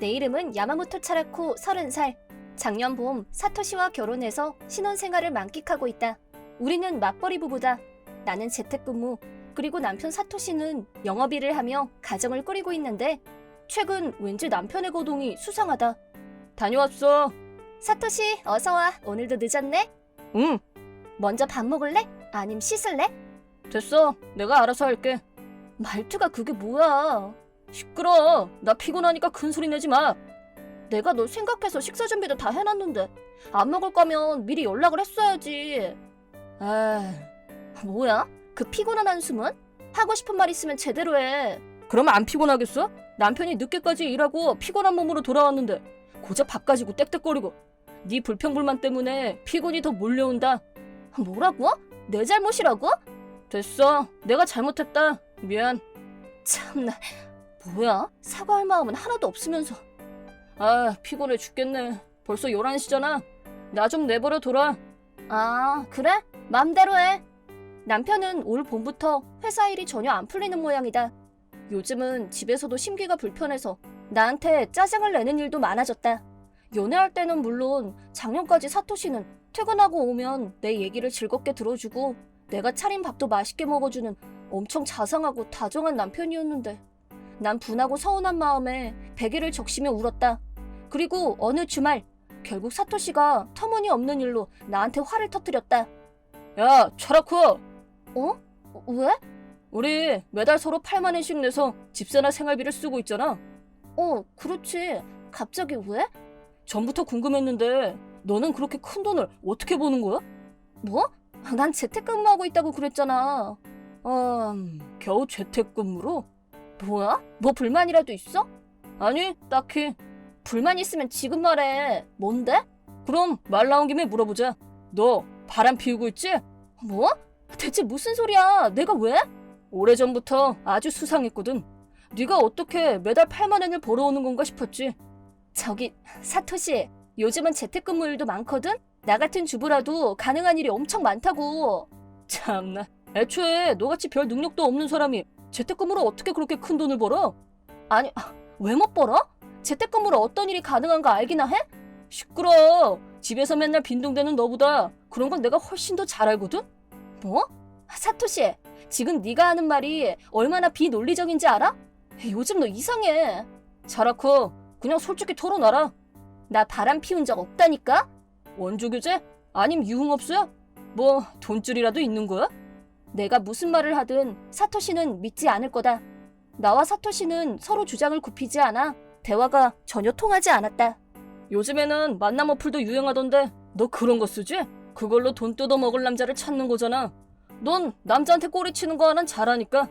내 이름은 야마모토 차라코 30살. 작년 봄 사토시와 결혼해서 신혼생활을 만끽하고 있다. 우리는 맞벌이 부부다. 나는 재택근무, 그리고 남편 사토시는 영업일을 하며 가정을 꾸리고 있는데 최근 왠지 남편의 거동이 수상하다. 다녀왔어. 사토시 어서와. 오늘도 늦었네? 응. 먼저 밥 먹을래? 아님 씻을래? 됐어. 내가 알아서 할게. 말투가 그게 뭐야? 시끄러. 나 피곤하니까 큰 소리 내지 마. 내가 너 생각해서 식사 준비도 다 해놨는데 안 먹을 거면 미리 연락을 했어야지. 뭐야? 그 피곤한 한숨은? 하고 싶은 말 있으면 제대로 해. 그러면 안 피곤하겠어? 남편이 늦게까지 일하고 피곤한 몸으로 돌아왔는데 고작 밥 가지고 떽떽거리고. 네 불평불만 때문에 피곤이 더 몰려온다. 뭐라고? 내 잘못이라고? 됐어. 내가 잘못했다. 미안. 참나. 뭐야? 사과할 마음은 하나도 없으면서. 피곤해 죽겠네. 벌써 11시잖아. 나 좀 내버려 둬라. 아, 그래? 맘대로 해. 남편은 올 봄부터 회사 일이 전혀 안 풀리는 모양이다. 요즘은 집에서도 심기가 불편해서 나한테 짜증을 내는 일도 많아졌다. 연애할 때는 물론 작년까지 사토시는 퇴근하고 오면 내 얘기를 즐겁게 들어주고 내가 차린 밥도 맛있게 먹어주는 엄청 자상하고 다정한 남편이었는데 난 분하고 서운한 마음에 베개를 적시며 울었다. 그리고 어느 주말 결국 사토시가 터무니없는 일로 나한테 화를 터뜨렸다. 야, 차라코! 어? 왜? 우리 매달 서로 8만 원씩 내서 집세나 생활비를 쓰고 있잖아. 그렇지. 갑자기 왜? 전부터 궁금했는데 너는 그렇게 큰 돈을 어떻게 버는 거야? 뭐? 난 재택근무하고 있다고 그랬잖아. 겨우 재택근무로? 뭐야? 뭐 불만이라도 있어? 아니, 딱히. 불만 있으면 지금 말해. 뭔데? 그럼 말 나온 김에 물어보자. 너 바람 피우고 있지? 뭐? 대체 무슨 소리야? 내가 왜? 오래전부터 아주 수상했거든. 네가 어떻게 매달 8만 원을 벌어오는 건가 싶었지. 저기 사토시, 요즘은 재택근무 일도 많거든? 나 같은 주부라도 가능한 일이 엄청 많다고. 참나. 애초에 너같이 별 능력도 없는 사람이 재택근무로 어떻게 그렇게 큰 돈을 벌어? 아니, 왜 못 벌어? 재택근무로 어떤 일이 가능한가 알기나 해? 시끄러. 집에서 맨날 빈둥대는 너보다 그런 건 내가 훨씬 더 잘 알거든? 뭐? 사토시, 지금 네가 하는 말이 얼마나 비논리적인지 알아? 요즘 너 이상해. 자라코, 그냥 솔직히 털어놔라. 나 바람 피운 적 없다니까? 원조교제? 아님 유흥업소야? 뭐 돈줄이라도 있는 거야? 내가 무슨 말을 하든 사토시는 믿지 않을 거다. 나와 사토시는 서로 주장을 굽히지 않아 대화가 전혀 통하지 않았다. 요즘에는 만남 어플도 유행하던데 너 그런 거 쓰지? 그걸로 돈 뜯어 먹을 남자를 찾는 거잖아. 넌 남자한테 꼬리치는 거 하나는 잘하니까.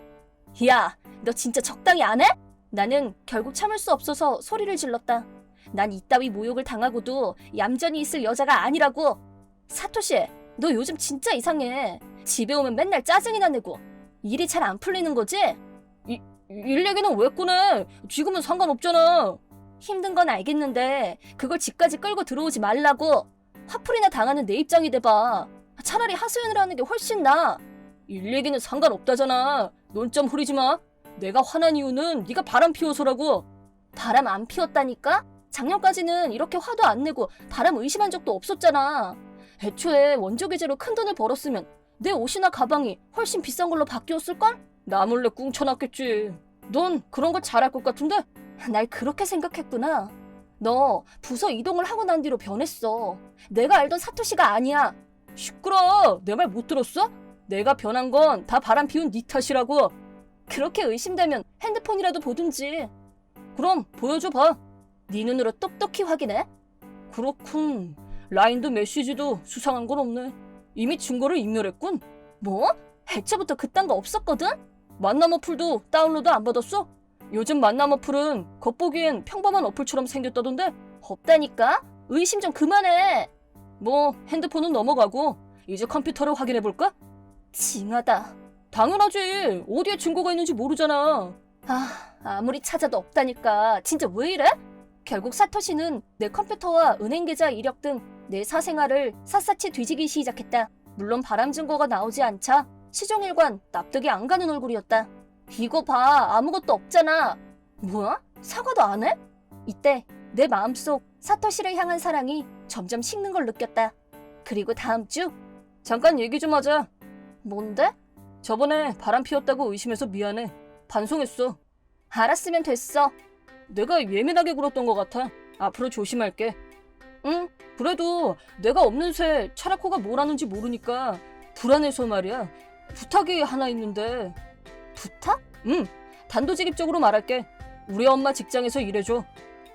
야, 너 진짜 적당히 안 해? 나는 결국 참을 수 없어서 소리를 질렀다. 난 이따위 모욕을 당하고도 얌전히 있을 여자가 아니라고. 사토시, 너 요즘 진짜 이상해. 집에 오면 맨날 짜증이나 내고 일이 잘 안 풀리는 거지? 일 얘기는 왜 꺼내? 지금은 상관없잖아. 힘든 건 알겠는데 그걸 집까지 끌고 들어오지 말라고. 화풀이나 당하는 내 입장이 돼봐. 차라리 하소연을 하는 게 훨씬 나아. 일 얘기는 상관없다잖아. 논점 흐리지 마. 내가 화난 이유는 네가 바람 피워서라고. 바람 안 피웠다니까? 작년까지는 이렇게 화도 안 내고 바람 의심한 적도 없었잖아. 애초에 원조기제로 큰 돈을 벌었으면 내 옷이나 가방이 훨씬 비싼 걸로 바뀌었을걸? 나 몰래 꿍쳐놨겠지. 넌 그런 거 잘할 것 같은데? 날 그렇게 생각했구나. 너 부서 이동을 하고 난 뒤로 변했어. 내가 알던 사토시가 아니야. 시끄러. 내 말 못 들었어? 내가 변한 건 다 바람 피운 네 탓이라고. 그렇게 의심되면 핸드폰이라도 보든지. 그럼 보여줘봐. 네 눈으로 똑똑히 확인해. 그렇군. 라인도 메시지도 수상한 건 없네. 이미 증거를 인멸했군. 뭐? 애초부터 그딴 거 없었거든? 만남 어플도 다운로드 안 받았어? 요즘 만남 어플은 겉보기엔 평범한 어플처럼 생겼다던데? 없다니까? 의심 좀 그만해. 뭐 핸드폰은 넘어가고 이제 컴퓨터를 확인해볼까? 징하다. 당연하지. 어디에 증거가 있는지 모르잖아. 아무리 찾아도 없다니까. 진짜 왜 이래? 결국 사토시는 내 컴퓨터와 은행 계좌 이력 등 내 사생활을 샅샅이 뒤지기 시작했다. 물론 바람 증거가 나오지 않자 시종일관 납득이 안 가는 얼굴이었다. 이거 봐. 아무것도 없잖아. 뭐야? 사과도 안 해? 이때 내 마음속 사토시를 향한 사랑이 점점 식는 걸 느꼈다. 그리고 다음 주 잠깐 얘기 좀 하자. 뭔데? 저번에 바람 피웠다고 의심해서 미안해. 반송했어. 알았으면 됐어. 내가 예민하게 굴었던 것 같아. 앞으로 조심할게. 응, 그래도 내가 없는 새 차라코가 뭘 하는지 모르니까 불안해서 말이야. 부탁이 하나 있는데. 부탁? 응, 단도직입적으로 말할게. 우리 엄마 직장에서 일해줘.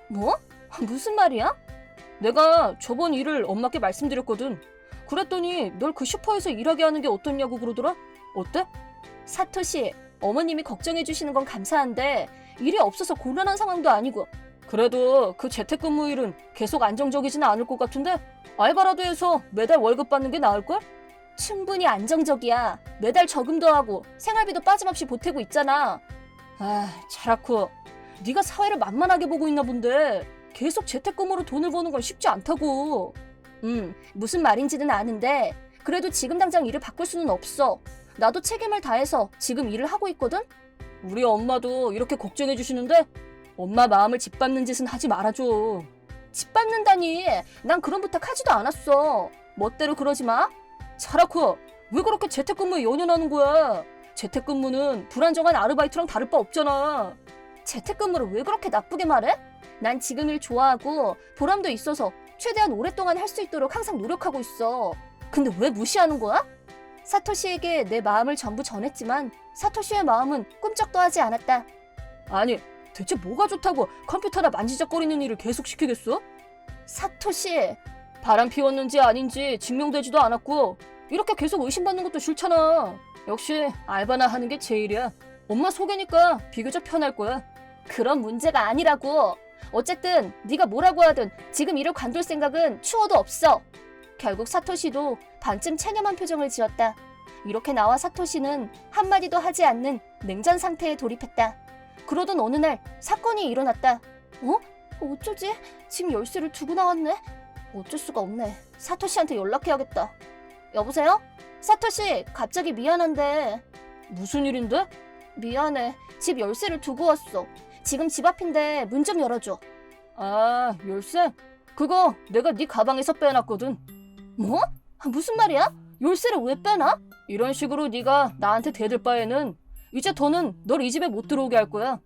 뭐? 무슨 말이야? 내가 저번 일을 엄마께 말씀드렸거든. 그랬더니 널 그 슈퍼에서 일하게 하는 게 어떻냐고 그러더라? 어때? 사토시, 어머님이 걱정해주시는 건 감사한데 일이 없어서 곤란한 상황도 아니고 그래도 그 재택근무 일은 계속 안정적이지는 않을 것 같은데 알바라도 해서 매달 월급 받는 게 나을걸? 충분히 안정적이야. 매달 저금도 하고 생활비도 빠짐없이 보태고 있잖아. 아, 차라코. 네가 사회를 만만하게 보고 있나 본데 계속 재택근무로 돈을 버는 건 쉽지 않다고. 무슨 말인지는 아는데 그래도 지금 당장 일을 바꿀 수는 없어. 나도 책임을 다해서 지금 일을 하고 있거든? 우리 엄마도 이렇게 걱정해 주시는데 엄마 마음을 짓밟는 짓은 하지 말아줘. 짓밟는다니. 난 그런 부탁 하지도 않았어. 멋대로 그러지 마. 차라코, 왜 그렇게 재택근무에 연연하는 거야? 재택근무는 불안정한 아르바이트랑 다를 바 없잖아. 재택근무를 왜 그렇게 나쁘게 말해? 난 지금 일 좋아하고 보람도 있어서 최대한 오랫동안 할 수 있도록 항상 노력하고 있어. 근데 왜 무시하는 거야? 사토시에게 내 마음을 전부 전했지만 사토시의 마음은 꿈쩍도 하지 않았다. 아니, 대체 뭐가 좋다고 컴퓨터나 만지작거리는 일을 계속 시키겠어? 사토시, 바람 피웠는지 아닌지 증명되지도 않았고 이렇게 계속 의심받는 것도 싫잖아. 역시 알바나 하는 게 제일이야. 엄마 소개니까 비교적 편할 거야. 그런 문제가 아니라고. 어쨌든 네가 뭐라고 하든 지금 일을 관둘 생각은 추워도 없어. 결국 사토시도 반쯤 체념한 표정을 지었다. 이렇게 나와 사토시는 한마디도 하지 않는 냉전 상태에 돌입했다. 그러던 어느 날 사건이 일어났다. 어쩌지? 지금 열쇠를 두고 나왔네. 어쩔 수가 없네. 사토시한테 연락해야겠다. 여보세요? 사토시, 갑자기 미안한데. 무슨 일인데? 미안해. 집 열쇠를 두고 왔어. 지금 집 앞인데 문 좀 열어줘. 아, 열쇠? 그거 내가 네 가방에서 빼놨거든. 뭐? 무슨 말이야? 열쇠를 왜 빼놔? 이런 식으로 네가 나한테 대들 바에는 이제 더는 널 이 집에 못 들어오게 할 거야.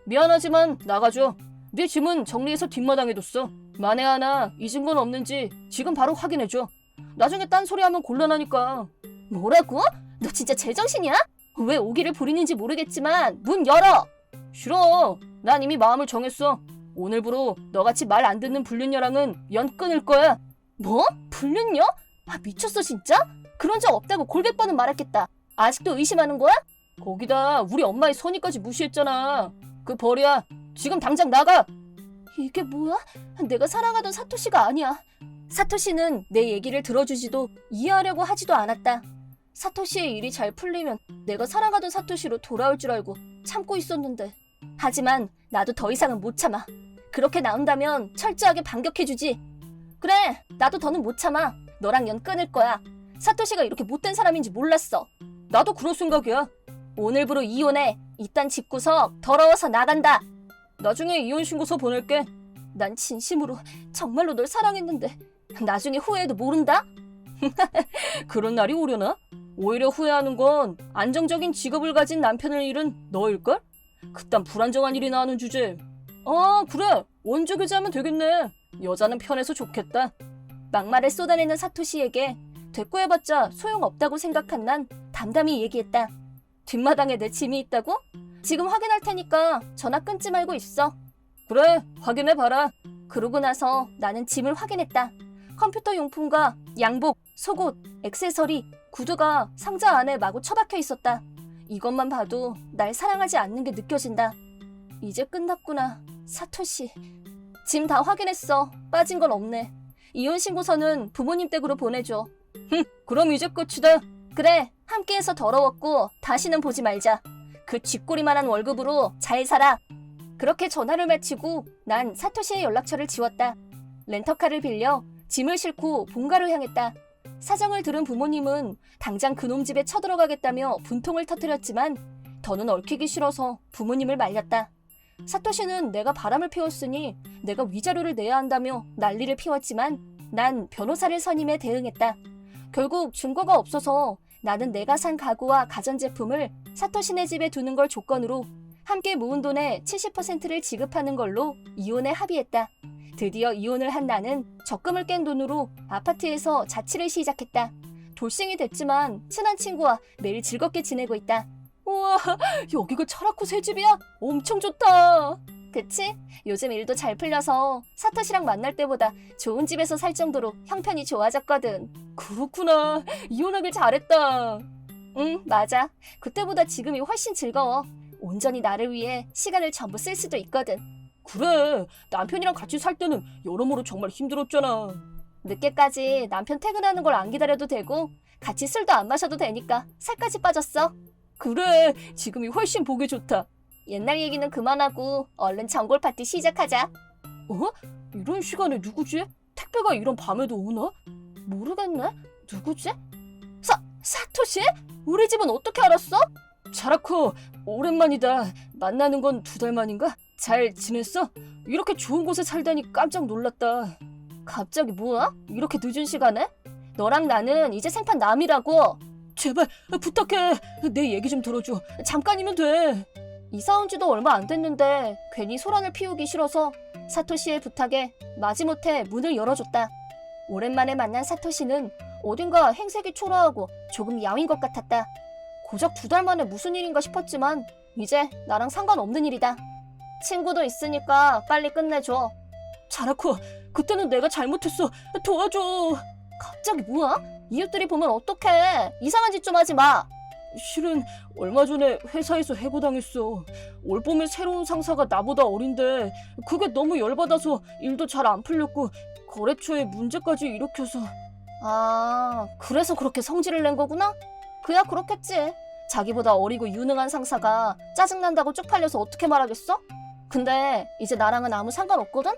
미안하지만 나가줘. 네 짐은 정리해서 뒷마당에 뒀어. 만에 하나 잊은 건 없는지 지금 바로 확인해줘. 나중에 딴소리하면 곤란하니까. 뭐라고? 너 진짜 제정신이야? 왜 오기를 부리는지 모르겠지만 문 열어! 싫어. 난 이미 마음을 정했어. 오늘부로 너같이 말 안 듣는 불륜녀랑은 연 끊을 거야. 뭐? 불륜녀? 아, 미쳤어 진짜? 그런 적 없다고 골백 번은 말했겠다. 아직도 의심하는 거야? 거기다 우리 엄마의 선의까지 무시했잖아. 그 벌이야. 지금 당장 나가. 이게 뭐야? 내가 사랑하던 사토시가 아니야. 사토시는 내 얘기를 들어주지도 이해하려고 하지도 않았다. 사토시의 일이 잘 풀리면 내가 사랑하던 사토시로 돌아올 줄 알고 참고 있었는데. 하지만 나도 더 이상은 못 참아. 그렇게 나온다면 철저하게 반격해주지. 그래, 나도 더는 못 참아. 너랑 연 끊을 거야. 사토시가 이렇게 못된 사람인지 몰랐어. 나도 그럴 생각이야. 오늘부로 이혼해. 이딴 집구석 더러워서 나간다. 나중에 이혼 신고서 보낼게. 난 진심으로 정말로 널 사랑했는데 나중에 후회해도 모른다? 그런 날이 오려나? 오히려 후회하는 건 안정적인 직업을 가진 남편을 잃은 너일걸? 그딴 불안정한 일이 나오는 주제. 아, 그래. 원조 교제하면 되겠네. 여자는 편해서 좋겠다. 막말을 쏟아내는 사토시에게 대꾸해봤자 소용없다고 생각한 난 담담히 얘기했다. 뒷마당에 내 짐이 있다고? 지금 확인할 테니까 전화 끊지 말고 있어. 그래, 확인해봐라. 그러고 나서 나는 짐을 확인했다. 컴퓨터 용품과 양복, 속옷, 액세서리, 구두가 상자 안에 마구 처박혀 있었다. 이것만 봐도 날 사랑하지 않는 게 느껴진다. 이제 끝났구나, 사토시. 짐 다 확인했어. 빠진 건 없네. 이혼 신고서는 부모님 댁으로 보내줘. 그럼 이제 끝이다. 그래, 함께해서 더러웠고 다시는 보지 말자. 그 쥐꼬리만한 월급으로 잘 살아. 그렇게 전화를 마치고 난 사토시의 연락처를 지웠다. 렌터카를 빌려 짐을 싣고 본가로 향했다. 사정을 들은 부모님은 당장 그놈 집에 쳐들어가겠다며 분통을 터뜨렸지만 더는 얽히기 싫어서 부모님을 말렸다. 사토시는 내가 바람을 피웠으니 내가 위자료를 내야 한다며 난리를 피웠지만 난 변호사를 선임해 대응했다. 결국 증거가 없어서 나는 내가 산 가구와 가전제품을 사토시네 집에 두는 걸 조건으로 함께 모은 돈의 70%를 지급하는 걸로 이혼에 합의했다. 드디어 이혼을 한 나는 적금을 깬 돈으로 아파트에서 자취를 시작했다. 돌싱이 됐지만 친한 친구와 매일 즐겁게 지내고 있다. 우와, 여기가 차라코 새 집이야? 엄청 좋다. 그치? 요즘 일도 잘 풀려서 사토시랑 만날 때보다 좋은 집에서 살 정도로 형편이 좋아졌거든. 그렇구나. 이혼하길 잘했다. 응, 맞아. 그때보다 지금이 훨씬 즐거워. 온전히 나를 위해 시간을 전부 쓸 수도 있거든. 그래, 남편이랑 같이 살 때는 여러모로 정말 힘들었잖아. 늦게까지 남편 퇴근하는 걸 안 기다려도 되고 같이 술도 안 마셔도 되니까 살까지 빠졌어. 그래, 지금이 훨씬 보기 좋다. 옛날 얘기는 그만하고 얼른 전골 파티 시작하자. 어? 이런 시간에 누구지? 택배가 이런 밤에도 오나? 모르겠네. 누구지? 사토시? 우리 집은 어떻게 알았어? 자라코, 오랜만이다. 만나는 건 2달 만인가? 잘 지냈어? 이렇게 좋은 곳에 살다니 깜짝 놀랐다. 갑자기 뭐야? 이렇게 늦은 시간에? 너랑 나는 이제 생판 남이라고. 제발 부탁해. 내 얘기 좀 들어줘. 잠깐이면 돼. 이사 온 지도 얼마 안 됐는데 괜히 소란을 피우기 싫어서 사토시의 부탁에 마지못해 문을 열어줬다. 오랜만에 만난 사토시는 어딘가 행색이 초라하고 조금 야윈 것 같았다. 고작 2달 만에 무슨 일인가 싶었지만 이제 나랑 상관없는 일이다. 친구도 있으니까 빨리 끝내줘. 자라코, 그때는 내가 잘못했어. 도와줘. 갑자기 뭐야? 이웃들이 보면 어떡해. 이상한 짓 좀 하지 마. 실은 얼마 전에 회사에서 해고당했어. 올 봄에 새로운 상사가 나보다 어린데 그게 너무 열받아서 일도 잘 안 풀렸고 거래처에 문제까지 일으켜서. 아, 그래서 그렇게 성질을 낸 거구나? 그야 그렇겠지. 자기보다 어리고 유능한 상사가 짜증난다고 쪽팔려서 어떻게 말하겠어? 근데 이제 나랑은 아무 상관없거든?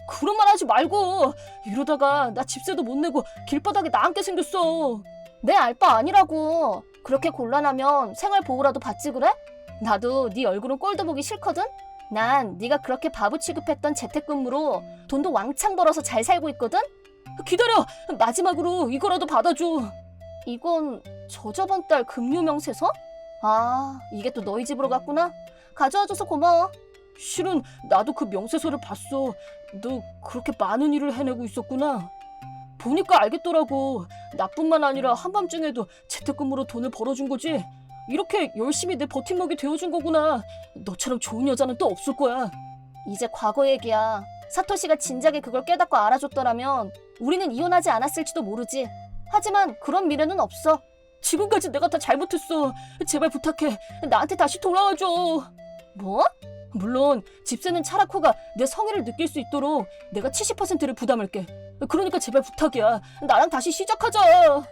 그런 말 하지 말고. 이러다가 나 집세도 못 내고 길바닥에 나앉게 생겼어. 내 알바 아니라고. 그렇게 곤란하면 생활보호라도 받지 그래? 나도 네 얼굴은 꼴도 보기 싫거든? 난 네가 그렇게 바보 취급했던 재택근무로 돈도 왕창 벌어서 잘 살고 있거든? 기다려! 마지막으로 이거라도 받아줘. 이건 저저번 달 금융명세서? 아, 이게 또 너희 집으로 갔구나? 가져와줘서 고마워. 실은 나도 그 명세서를 봤어. 너 그렇게 많은 일을 해내고 있었구나. 보니까 알겠더라고. 나뿐만 아니라 한밤중에도 재택근무로 돈을 벌어준 거지. 이렇게 열심히 내 버팀목이 되어준 거구나. 너처럼 좋은 여자는 또 없을 거야. 이제 과거 얘기야. 사토시가 진작에 그걸 깨닫고 알아줬더라면 우리는 이혼하지 않았을지도 모르지. 하지만 그런 미래는 없어. 지금까지 내가 다 잘못했어. 제발 부탁해. 나한테 다시 돌아와줘. 뭐? 물론 집세는 차라코가 내 성의를 느낄 수 있도록 내가 70%를 부담할게. 그러니까 제발 부탁이야. 나랑 다시 시작하자.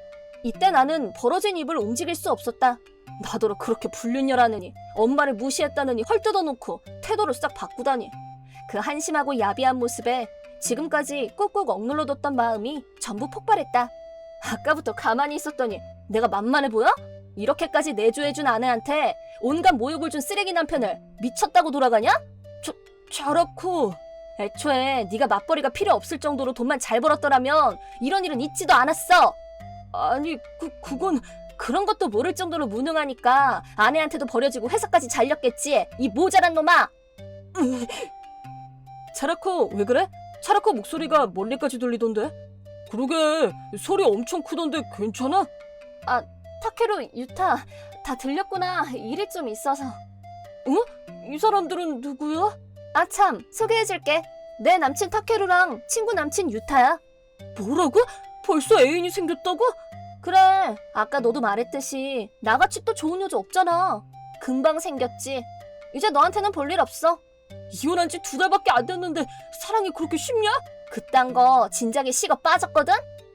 이때 나는 벌어진 입을 움직일 수 없었다. 나더러 그렇게 불륜녀라느니 엄마를 무시했다느니 헐뜯어놓고 태도를 싹 바꾸다니. 그 한심하고 야비한 모습에 지금까지 꾹꾹 억눌러뒀던 마음이 전부 폭발했다. 아까부터 가만히 있었더니 내가 만만해 보여? 이렇게까지 내조해준 아내한테 온갖 모욕을 준 쓰레기 남편을 미쳤다고 돌아가냐? 자라코. 애초에 네가 맞벌이가 필요 없을 정도로 돈만 잘 벌었더라면 이런 일은 있지도 않았어. 아니, 그건 그런 것도 모를 정도로 무능하니까 아내한테도 버려지고 회사까지 잘렸겠지. 이 모자란 놈아. 자라코, 왜 그래? 자라코 목소리가 멀리까지 들리던데? 그러게, 소리 엄청 크던데 괜찮아? 아, 타케루, 유타, 다 들렸구나. 일이 좀 있어서. 어? 이 사람들은 누구야? 아 참, 소개해줄게. 내 남친 타케루랑 친구 남친 유타야. 뭐라고? 벌써 애인이 생겼다고? 그래, 아까 너도 말했듯이 나같이 또 좋은 여자 없잖아. 금방 생겼지. 이제 너한테는 볼 일 없어. 이혼한 지 2달밖에 안 됐는데 사랑이 그렇게 쉽냐? 그딴 거 진작에 식어 빠졌거든?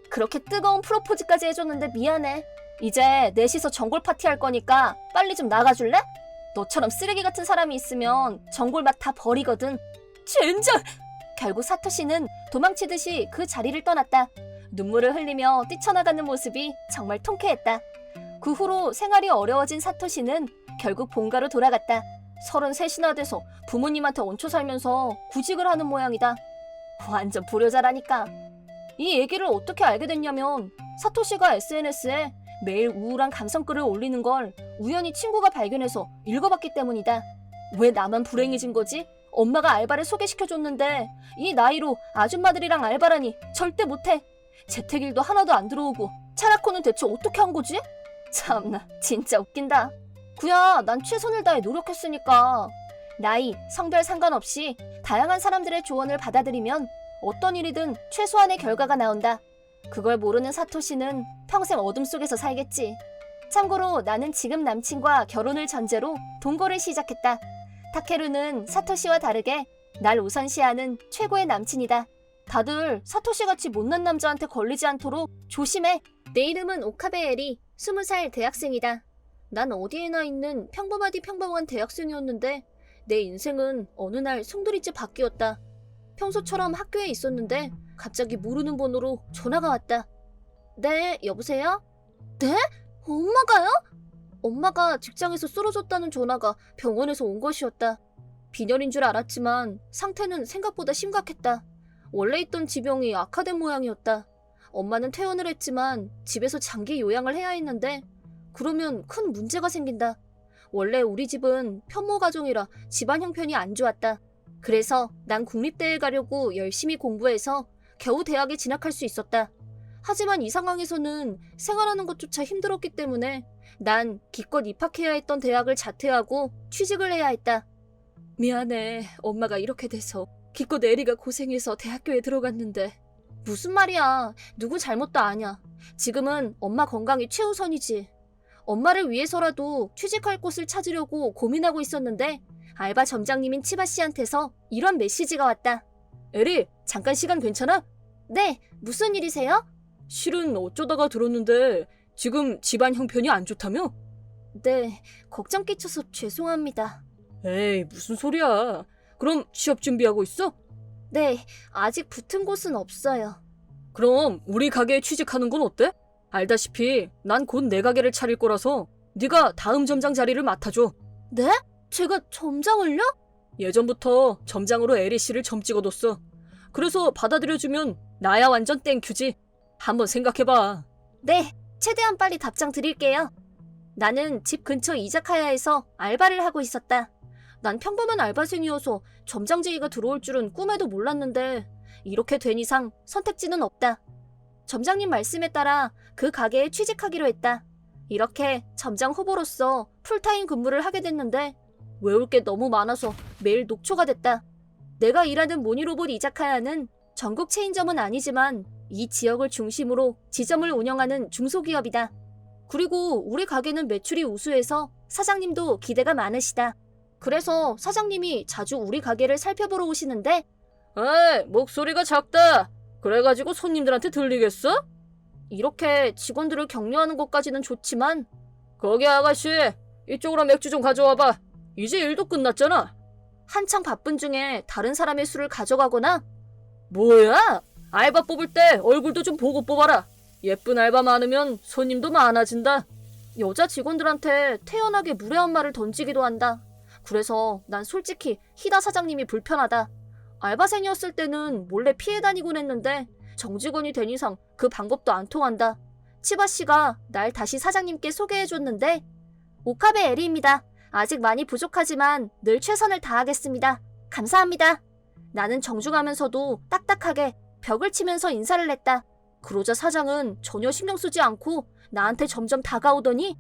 그렇게 뜨거운 프로포즈까지 해줬는데 미안해. 이제 넷이서 전골 파티 할 거니까 빨리 좀 나가줄래? 너처럼 쓰레기 같은 사람이 있으면 전골 맛 다 버리거든. 젠장! 결국 사토시는 도망치듯이 그 자리를 떠났다. 눈물을 흘리며 뛰쳐나가는 모습이 정말 통쾌했다. 그 후로 생활이 어려워진 사토시는 결국 본가로 돌아갔다. 33이나 돼서 부모님한테 얹혀 살면서 구직을 하는 모양이다. 완전 불효자라니까. 이 얘기를 어떻게 알게 됐냐면 사토시가 SNS에 매일 우울한 감성글을 올리는 걸 우연히 친구가 발견해서 읽어봤기 때문이다. 왜 나만 불행해진 거지? 엄마가 알바를 소개시켜줬는데 이 나이로 아줌마들이랑 알바라니 절대 못해. 재택일도 하나도 안 들어오고 차라코는 대체 어떻게 한 거지? 참나 진짜 웃긴다. 구야, 난 최선을 다해 노력했으니까. 나이, 성별 상관없이 다양한 사람들의 조언을 받아들이면 어떤 일이든 최소한의 결과가 나온다. 그걸 모르는 사토시는 평생 어둠 속에서 살겠지. 참고로 나는 지금 남친과 결혼을 전제로 동거를 시작했다. 타케루는 사토시와 다르게 날 우선시하는 최고의 남친이다. 다들 사토시같이 못난 남자한테 걸리지 않도록 조심해. 내 이름은 오카베 에리, 20살 대학생이다. 난 어디에나 있는 평범하디 평범한 대학생이었는데 내 인생은 어느 날 송두리째 바뀌었다. 평소처럼 학교에 있었는데 갑자기 모르는 번호로 전화가 왔다. 네, 여보세요? 네? 엄마가요? 엄마가 직장에서 쓰러졌다는 전화가 병원에서 온 것이었다. 빈혈인 줄 알았지만 상태는 생각보다 심각했다. 원래 있던 지병이 악화된 모양이었다. 엄마는 퇴원을 했지만 집에서 장기 요양을 해야 했는데 그러면 큰 문제가 생긴다. 원래 우리 집은 편모 가정이라 집안 형편이 안 좋았다. 그래서 난 국립대에 가려고 열심히 공부해서 겨우 대학에 진학할 수 있었다. 하지만 이 상황에서는 생활하는 것조차 힘들었기 때문에 난 기껏 입학해야 했던 대학을 자퇴하고 취직을 해야 했다. 미안해. 엄마가 이렇게 돼서 기껏 에리가 고생해서 대학교에 들어갔는데. 무슨 말이야. 누구 잘못도 아냐. 지금은 엄마 건강이 최우선이지. 엄마를 위해서라도 취직할 곳을 찾으려고 고민하고 있었는데 알바 점장님인 치바 씨한테서 이런 메시지가 왔다. 에리, 잠깐 시간 괜찮아? 네, 무슨 일이세요? 실은 어쩌다가 들었는데 지금 집안 형편이 안 좋다며? 네, 걱정 끼쳐서 죄송합니다. 에이, 무슨 소리야. 그럼 취업 준비하고 있어? 네, 아직 붙은 곳은 없어요. 그럼 우리 가게에 취직하는 건 어때? 알다시피 난 곧 내 가게를 차릴 거라서 네가 다음 점장 자리를 맡아줘. 네? 제가 점장을요? 예전부터 점장으로 에리 씨를 점 찍어뒀어. 그래서 받아들여주면 나야 완전 땡큐지. 한번 생각해봐. 네, 최대한 빨리 답장 드릴게요. 나는 집 근처 이자카야에서 알바를 하고 있었다. 난 평범한 알바생이어서 점장 제의가 들어올 줄은 꿈에도 몰랐는데 이렇게 된 이상 선택지는 없다. 점장님 말씀에 따라 그 가게에 취직하기로 했다. 이렇게 점장 후보로서 풀타임 근무를 하게 됐는데 외울 게 너무 많아서 매일 녹초가 됐다. 내가 일하는 모니로봇 이자카야는 전국 체인점은 아니지만 이 지역을 중심으로 지점을 운영하는 중소기업이다. 그리고 우리 가게는 매출이 우수해서 사장님도 기대가 많으시다. 그래서 사장님이 자주 우리 가게를 살펴보러 오시는데 에이, 목소리가 작다. 그래가지고 손님들한테 들리겠어? 이렇게 직원들을 격려하는 것까지는 좋지만 거기 아가씨, 이쪽으로 맥주 좀 가져와봐. 이제 일도 끝났잖아. 한창 바쁜 중에 다른 사람의 술을 가져가거나 뭐야? 알바 뽑을 때 얼굴도 좀 보고 뽑아라. 예쁜 알바 많으면 손님도 많아진다. 여자 직원들한테 태연하게 무례한 말을 던지기도 한다. 그래서 난 솔직히 히다 사장님이 불편하다. 알바생이었을 때는 몰래 피해 다니곤 했는데 정직원이 된 이상 그 방법도 안 통한다. 치바 씨가 날 다시 사장님께 소개해줬는데 오카베 에리입니다. 아직 많이 부족하지만 늘 최선을 다하겠습니다. 감사합니다. 나는 정중하면서도 딱딱하게 벽을 치면서 인사를 했다. 그러자 사장은 전혀 신경 쓰지 않고 나한테 점점 다가오더니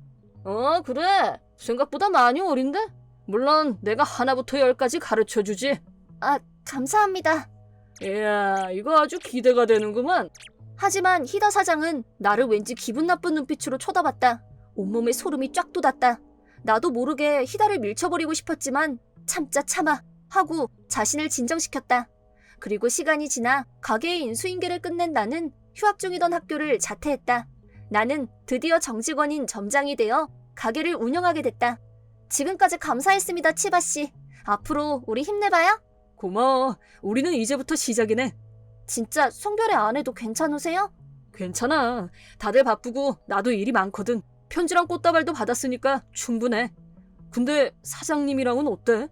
그래. 생각보다 많이 어린데? 물론 내가 하나부터 10까지 가르쳐주지. 아, 감사합니다. 이야, 이거 아주 기대가 되는구만. 하지만 히다 사장은 나를 왠지 기분 나쁜 눈빛으로 쳐다봤다. 온몸에 소름이 쫙 돋았다. 나도 모르게 히다를 밀쳐버리고 싶었지만 참자 참아 하고 자신을 진정시켰다. 그리고 시간이 지나 가게의 인수인계를 끝낸 나는 휴학 중이던 학교를 자퇴했다. 나는 드디어 정직원인 점장이 되어 가게를 운영하게 됐다. 지금까지 감사했습니다, 치바씨. 앞으로 우리 힘내봐요. 고마워. 우리는 이제부터 시작이네. 진짜 송별회 안 해도 괜찮으세요? 괜찮아. 다들 바쁘고 나도 일이 많거든. 편지랑 꽃다발도 받았으니까 충분해. 근데 사장님이랑은 어때?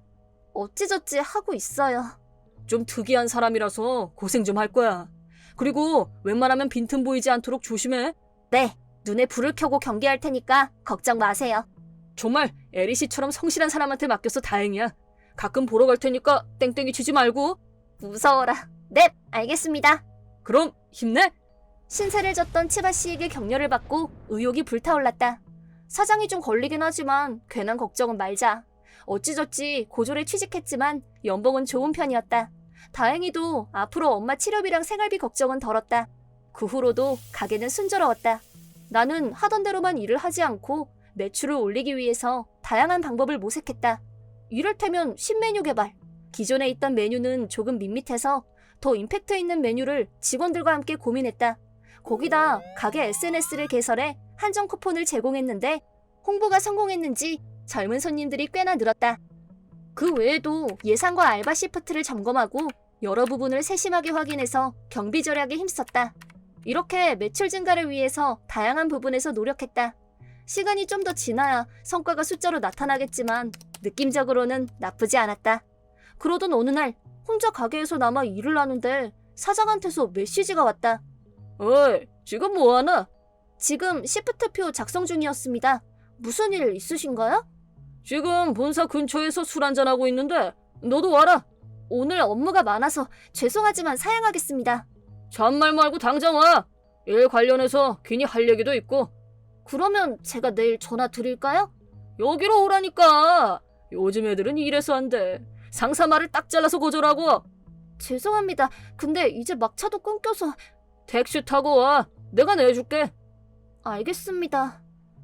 어찌저찌 하고 있어요. 좀 특이한 사람이라서 고생 좀 할 거야. 그리고 웬만하면 빈틈 보이지 않도록 조심해. 네, 눈에 불을 켜고 경계할 테니까 걱정 마세요. 정말 에리 씨처럼 성실한 사람한테 맡겨서 다행이야. 가끔 보러 갈 테니까 땡땡이 치지 말고. 무서워라. 네, 알겠습니다. 그럼 힘내. 신세를 졌던 치바 씨에게 격려를 받고 의욕이 불타올랐다. 사장이 좀 걸리긴 하지만 괜한 걱정은 말자. 어찌저찌 고졸에 취직했지만 연봉은 좋은 편이었다. 다행히도 앞으로 엄마 치료비랑 생활비 걱정은 덜었다. 그 후로도 가게는 순조로웠다. 나는 하던 대로만 일을 하지 않고 매출을 올리기 위해서 다양한 방법을 모색했다. 이를테면 신메뉴 개발. 기존에 있던 메뉴는 조금 밋밋해서 더 임팩트 있는 메뉴를 직원들과 함께 고민했다. 거기다 가게 SNS를 개설해 한정 쿠폰을 제공했는데 홍보가 성공했는지 젊은 손님들이 꽤나 늘었다. 그 외에도 예산과 알바 시프트를 점검하고 여러 부분을 세심하게 확인해서 경비 절약에 힘썼다. 이렇게 매출 증가를 위해서 다양한 부분에서 노력했다. 시간이 좀 더 지나야 성과가 숫자로 나타나겠지만 느낌적으로는 나쁘지 않았다. 그러던 어느 날 혼자 가게에서 남아 일을 하는데 사장한테서 메시지가 왔다. 어이, 지금 뭐하나? 지금 시프트표 작성 중이었습니다. 무슨 일 있으신가요? 지금 본사 근처에서 술 한잔하고 있는데 너도 와라. 오늘 업무가 많아서 죄송하지만 사양하겠습니다. 잔말 말고 당장 와. 일 관련해서 괜히 할 얘기도 있고. 그러면 제가 내일 전화 드릴까요? 여기로 오라니까. 요즘 애들은 이래서 안 돼. 상사 말을 딱 잘라서 거절하고. 죄송합니다. 근데 이제 막차도 끊겨서. 택시 타고 와. 내가 내줄게. 알겠습니다.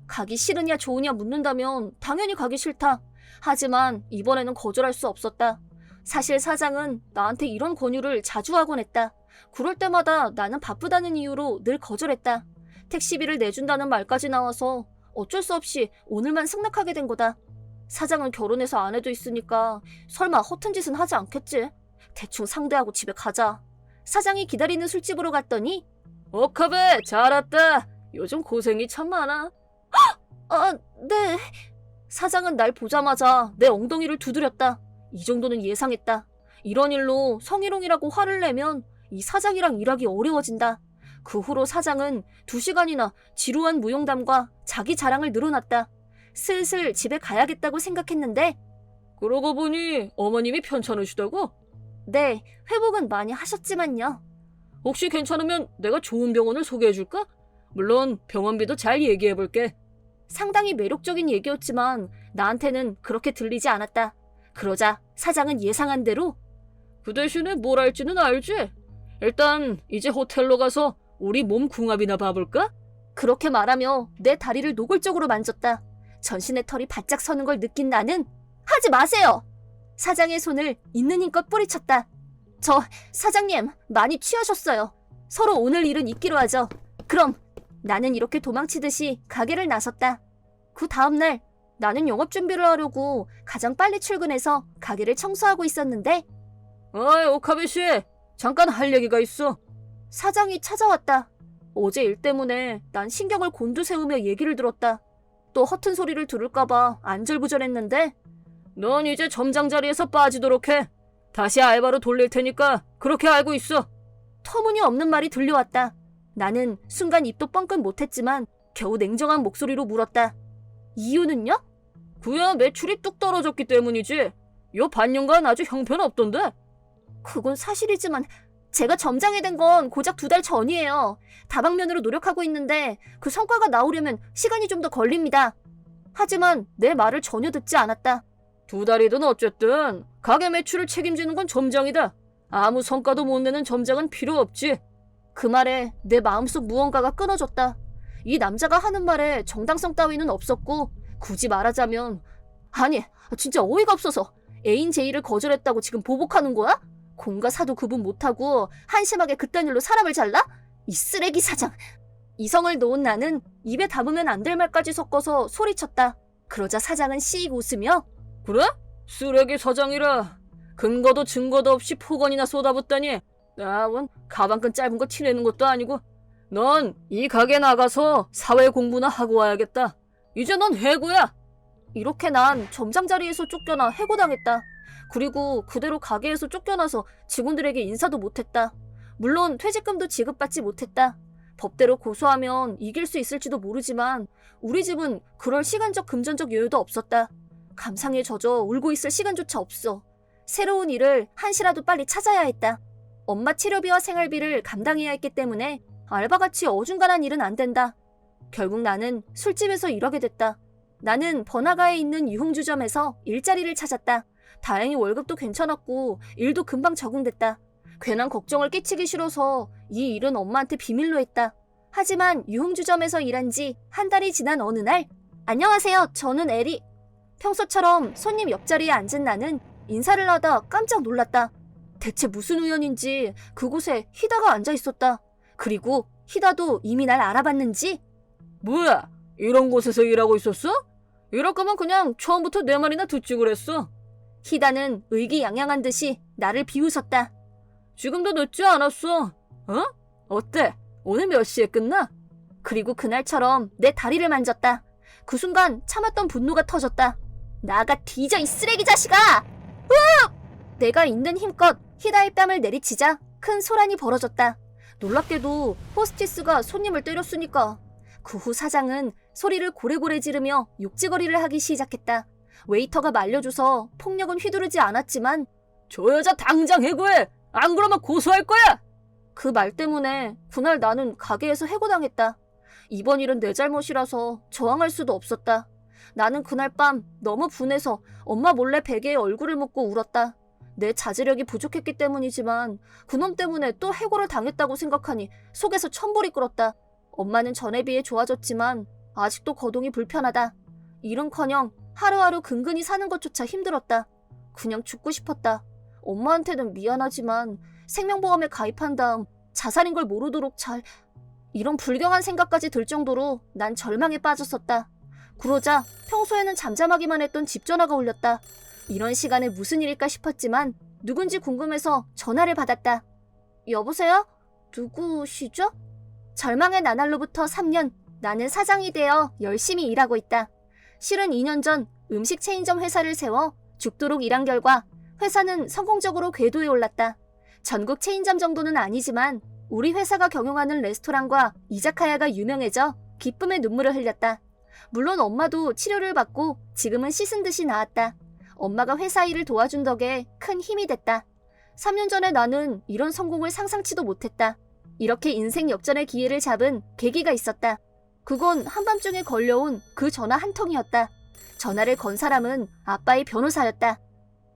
가기 싫으냐 좋으냐 묻는다면 당연히 가기 싫다. 하지만 이번에는 거절할 수 없었다. 사실 사장은 나한테 이런 권유를 자주 하곤 했다. 그럴 때마다 나는 바쁘다는 이유로 늘 거절했다. 택시비를 내준다는 말까지 나와서 어쩔 수 없이 오늘만 승낙하게 된 거다. 사장은 결혼해서 아내도 있으니까 설마 허튼 짓은 하지 않겠지? 대충 상대하고 집에 가자. 사장이 기다리는 술집으로 갔더니 오카베 잘 왔다. 요즘 고생이 참 많아. 아, 네. 사장은 날 보자마자 내 엉덩이를 두드렸다. 이 정도는 예상했다. 이런 일로 성희롱이라고 화를 내면 이 사장이랑 일하기 어려워진다. 그 후로 사장은 2시간이나 지루한 무용담과 자기 자랑을 늘어놨다. 슬슬 집에 가야겠다고 생각했는데 그러고 보니 어머님이 편찮으시다고? 네, 회복은 많이 하셨지만요. 혹시 괜찮으면 내가 좋은 병원을 소개해줄까? 물론 병원비도 잘 얘기해볼게. 상당히 매력적인 얘기였지만 나한테는 그렇게 들리지 않았다. 그러자 사장은 예상한 대로 그 대신에 뭘 할지는 알지? 일단 이제 호텔로 가서 우리 몸 궁합이나 봐볼까? 그렇게 말하며 내 다리를 노골적으로 만졌다. 전신의 털이 바짝 서는 걸 느낀 나는 하지 마세요! 사장의 손을 있는 힘껏 뿌리쳤다. 사장님 많이 취하셨어요. 서로 오늘 일은 잊기로 하죠. 그럼 나는 이렇게 도망치듯이 가게를 나섰다. 그 다음날 나는 영업 준비를 하려고 가장 빨리 출근해서 가게를 청소하고 있었는데 어이 오카베씨 잠깐 할 얘기가 있어. 사장이 찾아왔다. 어제 일 때문에 난 신경을 곤두세우며 얘기를 들었다. 또 허튼 소리를 들을까봐 안절부절했는데 넌 이제 점장 자리에서 빠지도록 해. 다시 알바로 돌릴 테니까 그렇게 알고 있어. 터무니없는 말이 들려왔다. 나는 순간 입도 뻥끗 못했지만 겨우 냉정한 목소리로 물었다. 이유는요? 그야 매출이 뚝 떨어졌기 때문이지. 요 반년간 아주 형편없던데. 그건 사실이지만 제가 점장이 된 건 고작 2달 전이에요. 다방면으로 노력하고 있는데 그 성과가 나오려면 시간이 좀 더 걸립니다. 하지만 내 말을 전혀 듣지 않았다. 2달이든 어쨌든 가게 매출을 책임지는 건 점장이다. 아무 성과도 못 내는 점장은 필요 없지. 그 말에 내 마음속 무언가가 끊어졌다. 이 남자가 하는 말에 정당성 따위는 없었고 굳이 말하자면 아니 진짜 어이가 없어서 애인 제의를 거절했다고 지금 보복하는 거야? 공과 사도 구분 못하고 한심하게 그딴 일로 사람을 잘라? 이 쓰레기 사장. 이성을 놓은 나는 입에 담으면 안 될 말까지 섞어서 소리쳤다. 그러자 사장은 씩 웃으며 그래? 쓰레기 사장이라 근거도 증거도 없이 폭언이나 쏟아붓다니. 원 가방끈 짧은 거 티내는 것도 아니고. 넌 이 가게 나가서 사회 공부나 하고 와야겠다. 이제 넌 해고야. 이렇게 난 점장 자리에서 쫓겨나 해고당했다. 그리고 그대로 가게에서 쫓겨나서 직원들에게 인사도 못했다. 물론 퇴직금도 지급받지 못했다. 법대로 고소하면 이길 수 있을지도 모르지만 우리 집은 그럴 시간적 금전적 여유도 없었다. 감상에 젖어 울고 있을 시간조차 없어. 새로운 일을 한시라도 빨리 찾아야 했다. 엄마 치료비와 생활비를 감당해야 했기 때문에 알바같이 어중간한 일은 안 된다. 결국 나는 술집에서 일하게 됐다. 나는 번화가에 있는 유흥주점에서 일자리를 찾았다. 다행히 월급도 괜찮았고 일도 금방 적응됐다. 괜한 걱정을 끼치기 싫어서 이 일은 엄마한테 비밀로 했다. 하지만 유흥주점에서 일한 지 한 달이 지난 어느 날, 안녕하세요, 저는 에리. 평소처럼 손님 옆자리에 앉은 나는 인사를 하다 깜짝 놀랐다. 대체 무슨 우연인지 그곳에 희다가 앉아 있었다. 그리고 희다도 이미 날 알아봤는지, 뭐야, 이런 곳에서 일하고 있었어? 이럴 거면 그냥 처음부터 내 말이나 듣지 그랬어. 희다는 의기양양한 듯이 나를 비웃었다. 지금도 늦지 않았어. 어? 어때? 오늘 몇 시에 끝나? 그리고 그날처럼 내 다리를 만졌다. 그 순간 참았던 분노가 터졌다. 나가 뒤져, 이 쓰레기 자식아! 으악! 내가 있는 힘껏 희다의 뺨을 내리치자 큰 소란이 벌어졌다. 놀랍게도 호스티스가 손님을 때렸으니까. 그 후 사장은 소리를 고래고래 지르며 욕지거리를 하기 시작했다. 웨이터가 말려줘서 폭력은 휘두르지 않았지만, 저 여자 당장 해고해! 안 그러면 고소할 거야! 그 말 때문에 그날 나는 가게에서 해고당했다. 이번 일은 내 잘못이라서 저항할 수도 없었다. 나는 그날 밤 너무 분해서 엄마 몰래 베개에 얼굴을 묻고 울었다. 내 자제력이 부족했기 때문이지만 그놈 때문에 또 해고를 당했다고 생각하니 속에서 천불이 끓었다. 엄마는 전에 비해 좋아졌지만 아직도 거동이 불편하다. 일은커녕 하루하루 근근히 사는 것조차 힘들었다. 그냥 죽고 싶었다. 엄마한테는 미안하지만 생명보험에 가입한 다음 자살인 걸 모르도록 이런 불경한 생각까지 들 정도로 난 절망에 빠졌었다. 그러자 평소에는 잠잠하기만 했던 집 전화가 울렸다. 이런 시간에 무슨 일일까 싶었지만 누군지 궁금해서 전화를 받았다. 여보세요? 누구시죠? 절망의 나날로부터 3년, 나는 사장이 되어 열심히 일하고 있다. 실은 2년 전 음식 체인점 회사를 세워 죽도록 일한 결과 회사는 성공적으로 궤도에 올랐다. 전국 체인점 정도는 아니지만 우리 회사가 경영하는 레스토랑과 이자카야가 유명해져 기쁨의 눈물을 흘렸다. 물론 엄마도 치료를 받고 지금은 씻은 듯이 나았다. 엄마가 회사 일을 도와준 덕에 큰 힘이 됐다. 3년 전에 나는 이런 성공을 상상치도 못했다. 이렇게 인생 역전의 기회를 잡은 계기가 있었다. 그건 한밤중에 걸려온 그 전화 한 통이었다. 전화를 건 사람은 아빠의 변호사였다.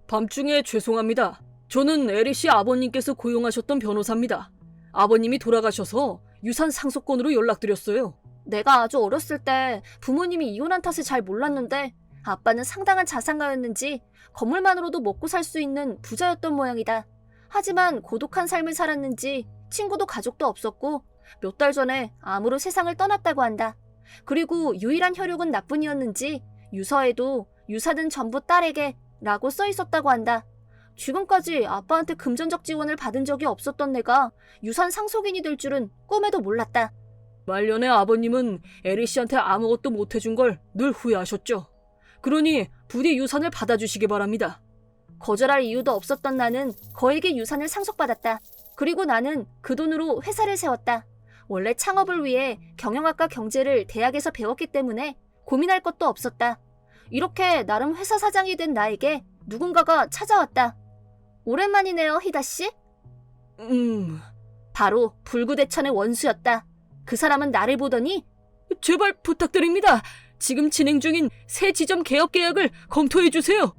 밤중에 죄송합니다. 저는 에리 씨 아버님께서 고용하셨던 변호사입니다. 아버님이 돌아가셔서 유산 상속권으로 연락드렸어요. 내가 아주 어렸을 때 부모님이 이혼한 탓을 잘 몰랐는데 아빠는 상당한 자산가였는지 건물만으로도 먹고 살 수 있는 부자였던 모양이다. 하지만 고독한 삶을 살았는지 친구도 가족도 없었고 몇 달 전에 암으로 세상을 떠났다고 한다. 그리고 유일한 혈육은 나뿐이었는지 유서에도 유산은 전부 딸에게 라고 써 있었다고 한다. 지금까지 아빠한테 금전적 지원을 받은 적이 없었던 내가 유산 상속인이 될 줄은 꿈에도 몰랐다. 말년에 아버님은 에리 씨한테 아무것도 못해준 걸 늘 후회하셨죠. 그러니 부디 유산을 받아주시기 바랍니다. 거절할 이유도 없었던 나는 거액의 유산을 상속받았다. 그리고 나는 그 돈으로 회사를 세웠다. 원래 창업을 위해 경영학과 경제를 대학에서 배웠기 때문에 고민할 것도 없었다. 이렇게 나름 회사 사장이 된 나에게 누군가가 찾아왔다. 오랜만이네요, 희다씨? 바로 불구대천의 원수였다. 그 사람은 나를 보더니 제발 부탁드립니다. 지금 진행 중인 새 지점 개업 계약을 검토해주세요.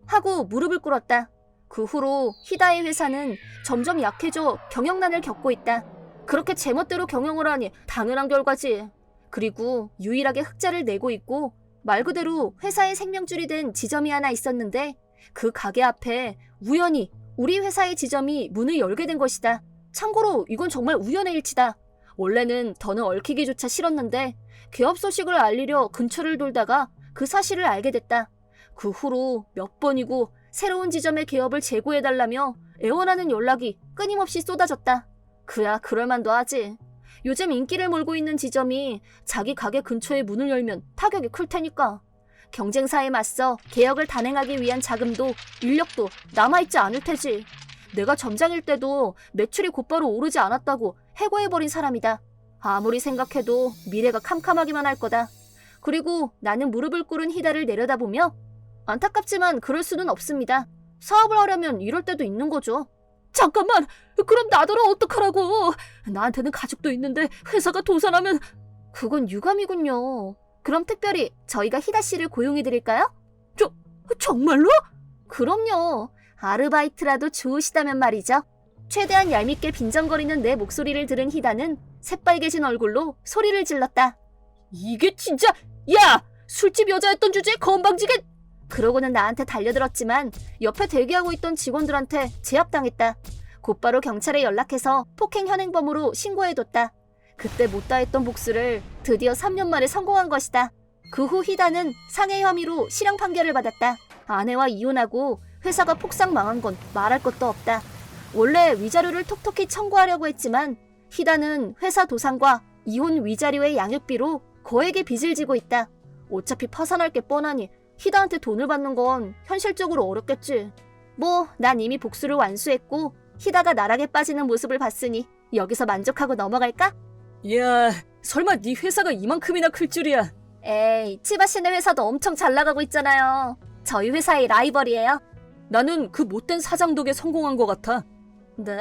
하고 무릎을 꿇었다. 그 후로 희다의 회사는 점점 약해져 경영난을 겪고 있다. 그렇게 제멋대로 경영을 하니 당연한 결과지. 그리고 유일하게 흑자를 내고 있고 말 그대로 회사의 생명줄이 된 지점이 하나 있었는데 그 가게 앞에 우연히 우리 회사의 지점이 문을 열게 된 것이다. 참고로 이건 정말 우연의 일치다. 원래는 더는 얽히기조차 싫었는데 개업 소식을 알리려 근처를 돌다가 그 사실을 알게 됐다. 그 후로 몇 번이고 새로운 지점의 개업을 재고해달라며 애원하는 연락이 끊임없이 쏟아졌다. 그야 그럴만도 하지. 요즘 인기를 몰고 있는 지점이 자기 가게 근처에 문을 열면 타격이 클 테니까. 경쟁사에 맞서 개혁을 단행하기 위한 자금도 인력도 남아있지 않을 테지. 내가 점장일 때도 매출이 곧바로 오르지 않았다고 해고해버린 사람이다. 아무리 생각해도 미래가 캄캄하기만 할 거다. 그리고 나는 무릎을 꿇은 희다를 내려다보며 안타깝지만 그럴 수는 없습니다. 사업을 하려면 이럴 때도 있는 거죠. 잠깐만! 그럼 나더러 어떡하라고! 나한테는 가족도 있는데 회사가 도산하면... 그건 유감이군요. 그럼 특별히 저희가 희다 씨를 고용해드릴까요? 정말로? 그럼요. 아르바이트라도 좋으시다면 말이죠. 최대한 얄밉게 빈정거리는 내 목소리를 들은 희다는 새빨개진 얼굴로 소리를 질렀다. 이게 진짜... 야! 술집 여자였던 주제에 건방지게... 그러고는 나한테 달려들었지만 옆에 대기하고 있던 직원들한테 제압당했다. 곧바로 경찰에 연락해서 폭행 현행범으로 신고해뒀다. 그때 못다했던 복수를 드디어 3년 만에 성공한 것이다. 그 후 희다는 상해 혐의로 실형 판결을 받았다. 아내와 이혼하고 회사가 폭삭 망한 건 말할 것도 없다. 원래 위자료를 톡톡히 청구하려고 했지만 희다는 회사 도산과 이혼 위자료의 양육비로 거액의 빚을 지고 있다. 어차피 파산할 게 뻔하니 희다한테 돈을 받는 건 현실적으로 어렵겠지. 뭐 난 이미 복수를 완수했고 희다가 나락에 빠지는 모습을 봤으니 여기서 만족하고 넘어갈까? 이야, 설마 네 회사가 이만큼이나 클 줄이야. 에이, 치바씨네 회사도 엄청 잘 나가고 있잖아요. 저희 회사의 라이벌이에요. 나는 그 못된 사장 덕에 성공한 것 같아. 네?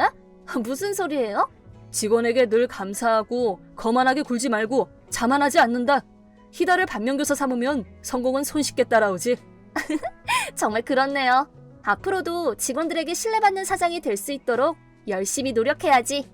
무슨 소리예요? 직원에게 늘 감사하고 거만하게 굴지 말고 자만하지 않는다. 희다를 반면교사 삼으면 성공은 손쉽게 따라오지. 정말 그렇네요. 앞으로도 직원들에게 신뢰받는 사장이 될 수 있도록 열심히 노력해야지.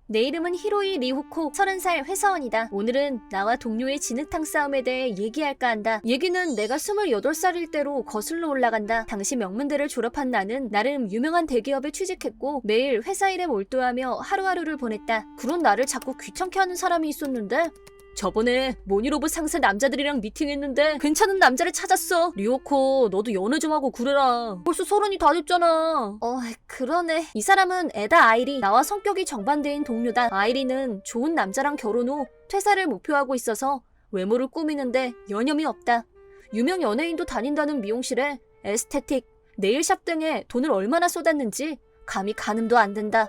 내 이름은 히로이 리후코, 30살 회사원이다. 오늘은 나와 동료의 진흙탕 싸움에 대해 얘기할까 한다. 얘기는 내가 28살일 때로 거슬러 올라간다. 당시 명문대를 졸업한 나는 나름 유명한 대기업에 취직했고 매일 회사 일에 몰두하며 하루하루를 보냈다. 그런 나를 자꾸 귀찮게 하는 사람이 있었는데 저번에 모니로봇 상사 남자들이랑 미팅했는데 괜찮은 남자를 찾았어. 리오코, 너도 연애 좀 하고 그래라. 벌써 30이 다 됐잖아. 그러네. 이 사람은 에다 아이리. 나와 성격이 정반대인 동료다. 아이리는 좋은 남자랑 결혼 후 퇴사를 목표하고 있어서 외모를 꾸미는데 여념이 없다. 유명 연예인도 다닌다는 미용실에 에스테틱, 네일샵 등에 돈을 얼마나 쏟았는지 감히 가늠도 안 된다.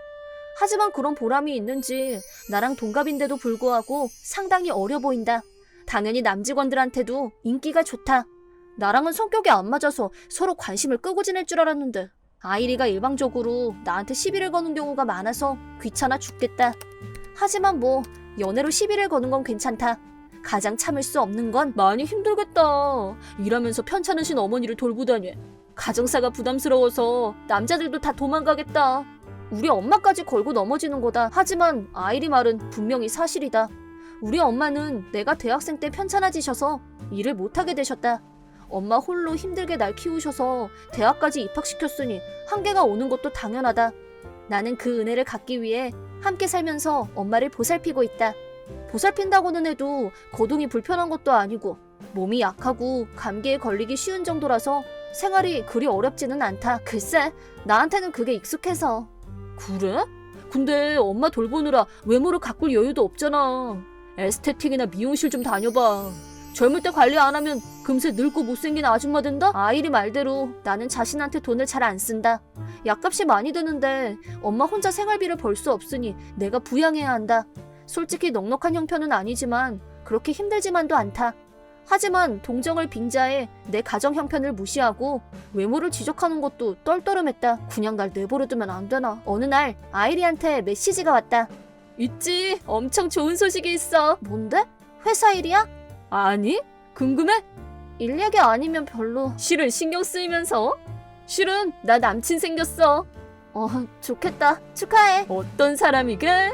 하지만 그런 보람이 있는지 나랑 동갑인데도 불구하고 상당히 어려 보인다. 당연히 남직원들한테도 인기가 좋다. 나랑은 성격이 안 맞아서 서로 관심을 끄고 지낼 줄 알았는데 아이리가 일방적으로 나한테 시비를 거는 경우가 많아서 귀찮아 죽겠다. 하지만 뭐 연애로 시비를 거는 건 괜찮다. 가장 참을 수 없는 건 많이 힘들겠다. 일하면서 편찮으신 어머니를 돌보다니. 가정사가 부담스러워서 남자들도 다 도망가겠다. 우리 엄마까지 걸고 넘어지는 거다. 하지만 아이리 말은 분명히 사실이다. 우리 엄마는 내가 대학생 때 편찮아지셔서 일을 못하게 되셨다. 엄마 홀로 힘들게 날 키우셔서 대학까지 입학시켰으니 한계가 오는 것도 당연하다. 나는 그 은혜를 갚기 위해 함께 살면서 엄마를 보살피고 있다. 보살핀다고는 해도 거동이 불편한 것도 아니고 몸이 약하고 감기에 걸리기 쉬운 정도라서 생활이 그리 어렵지는 않다. 글쎄, 나한테는 그게 익숙해서. 그래? 근데 엄마 돌보느라 외모를 가꿀 여유도 없잖아. 에스테틱이나 미용실 좀 다녀봐. 젊을 때 관리 안 하면 금세 늙고 못생긴 아줌마 된다? 아이리 말대로 나는 자신한테 돈을 잘 안 쓴다. 약값이 많이 드는데 엄마 혼자 생활비를 벌 수 없으니 내가 부양해야 한다. 솔직히 넉넉한 형편은 아니지만 그렇게 힘들지만도 않다. 하지만 동정을 빙자해 내 가정 형편을 무시하고 외모를 지적하는 것도 떨떠름했다. 그냥 날 내버려두면 안 되나. 어느 날 아이리한테 메시지가 왔다. 있지. 엄청 좋은 소식이 있어. 뭔데? 회사 일이야? 아니. 궁금해? 일 얘기 아니면 별로. 실은 신경 쓰이면서. 실은 나 남친 생겼어. 좋겠다. 축하해. 어떤 사람이게?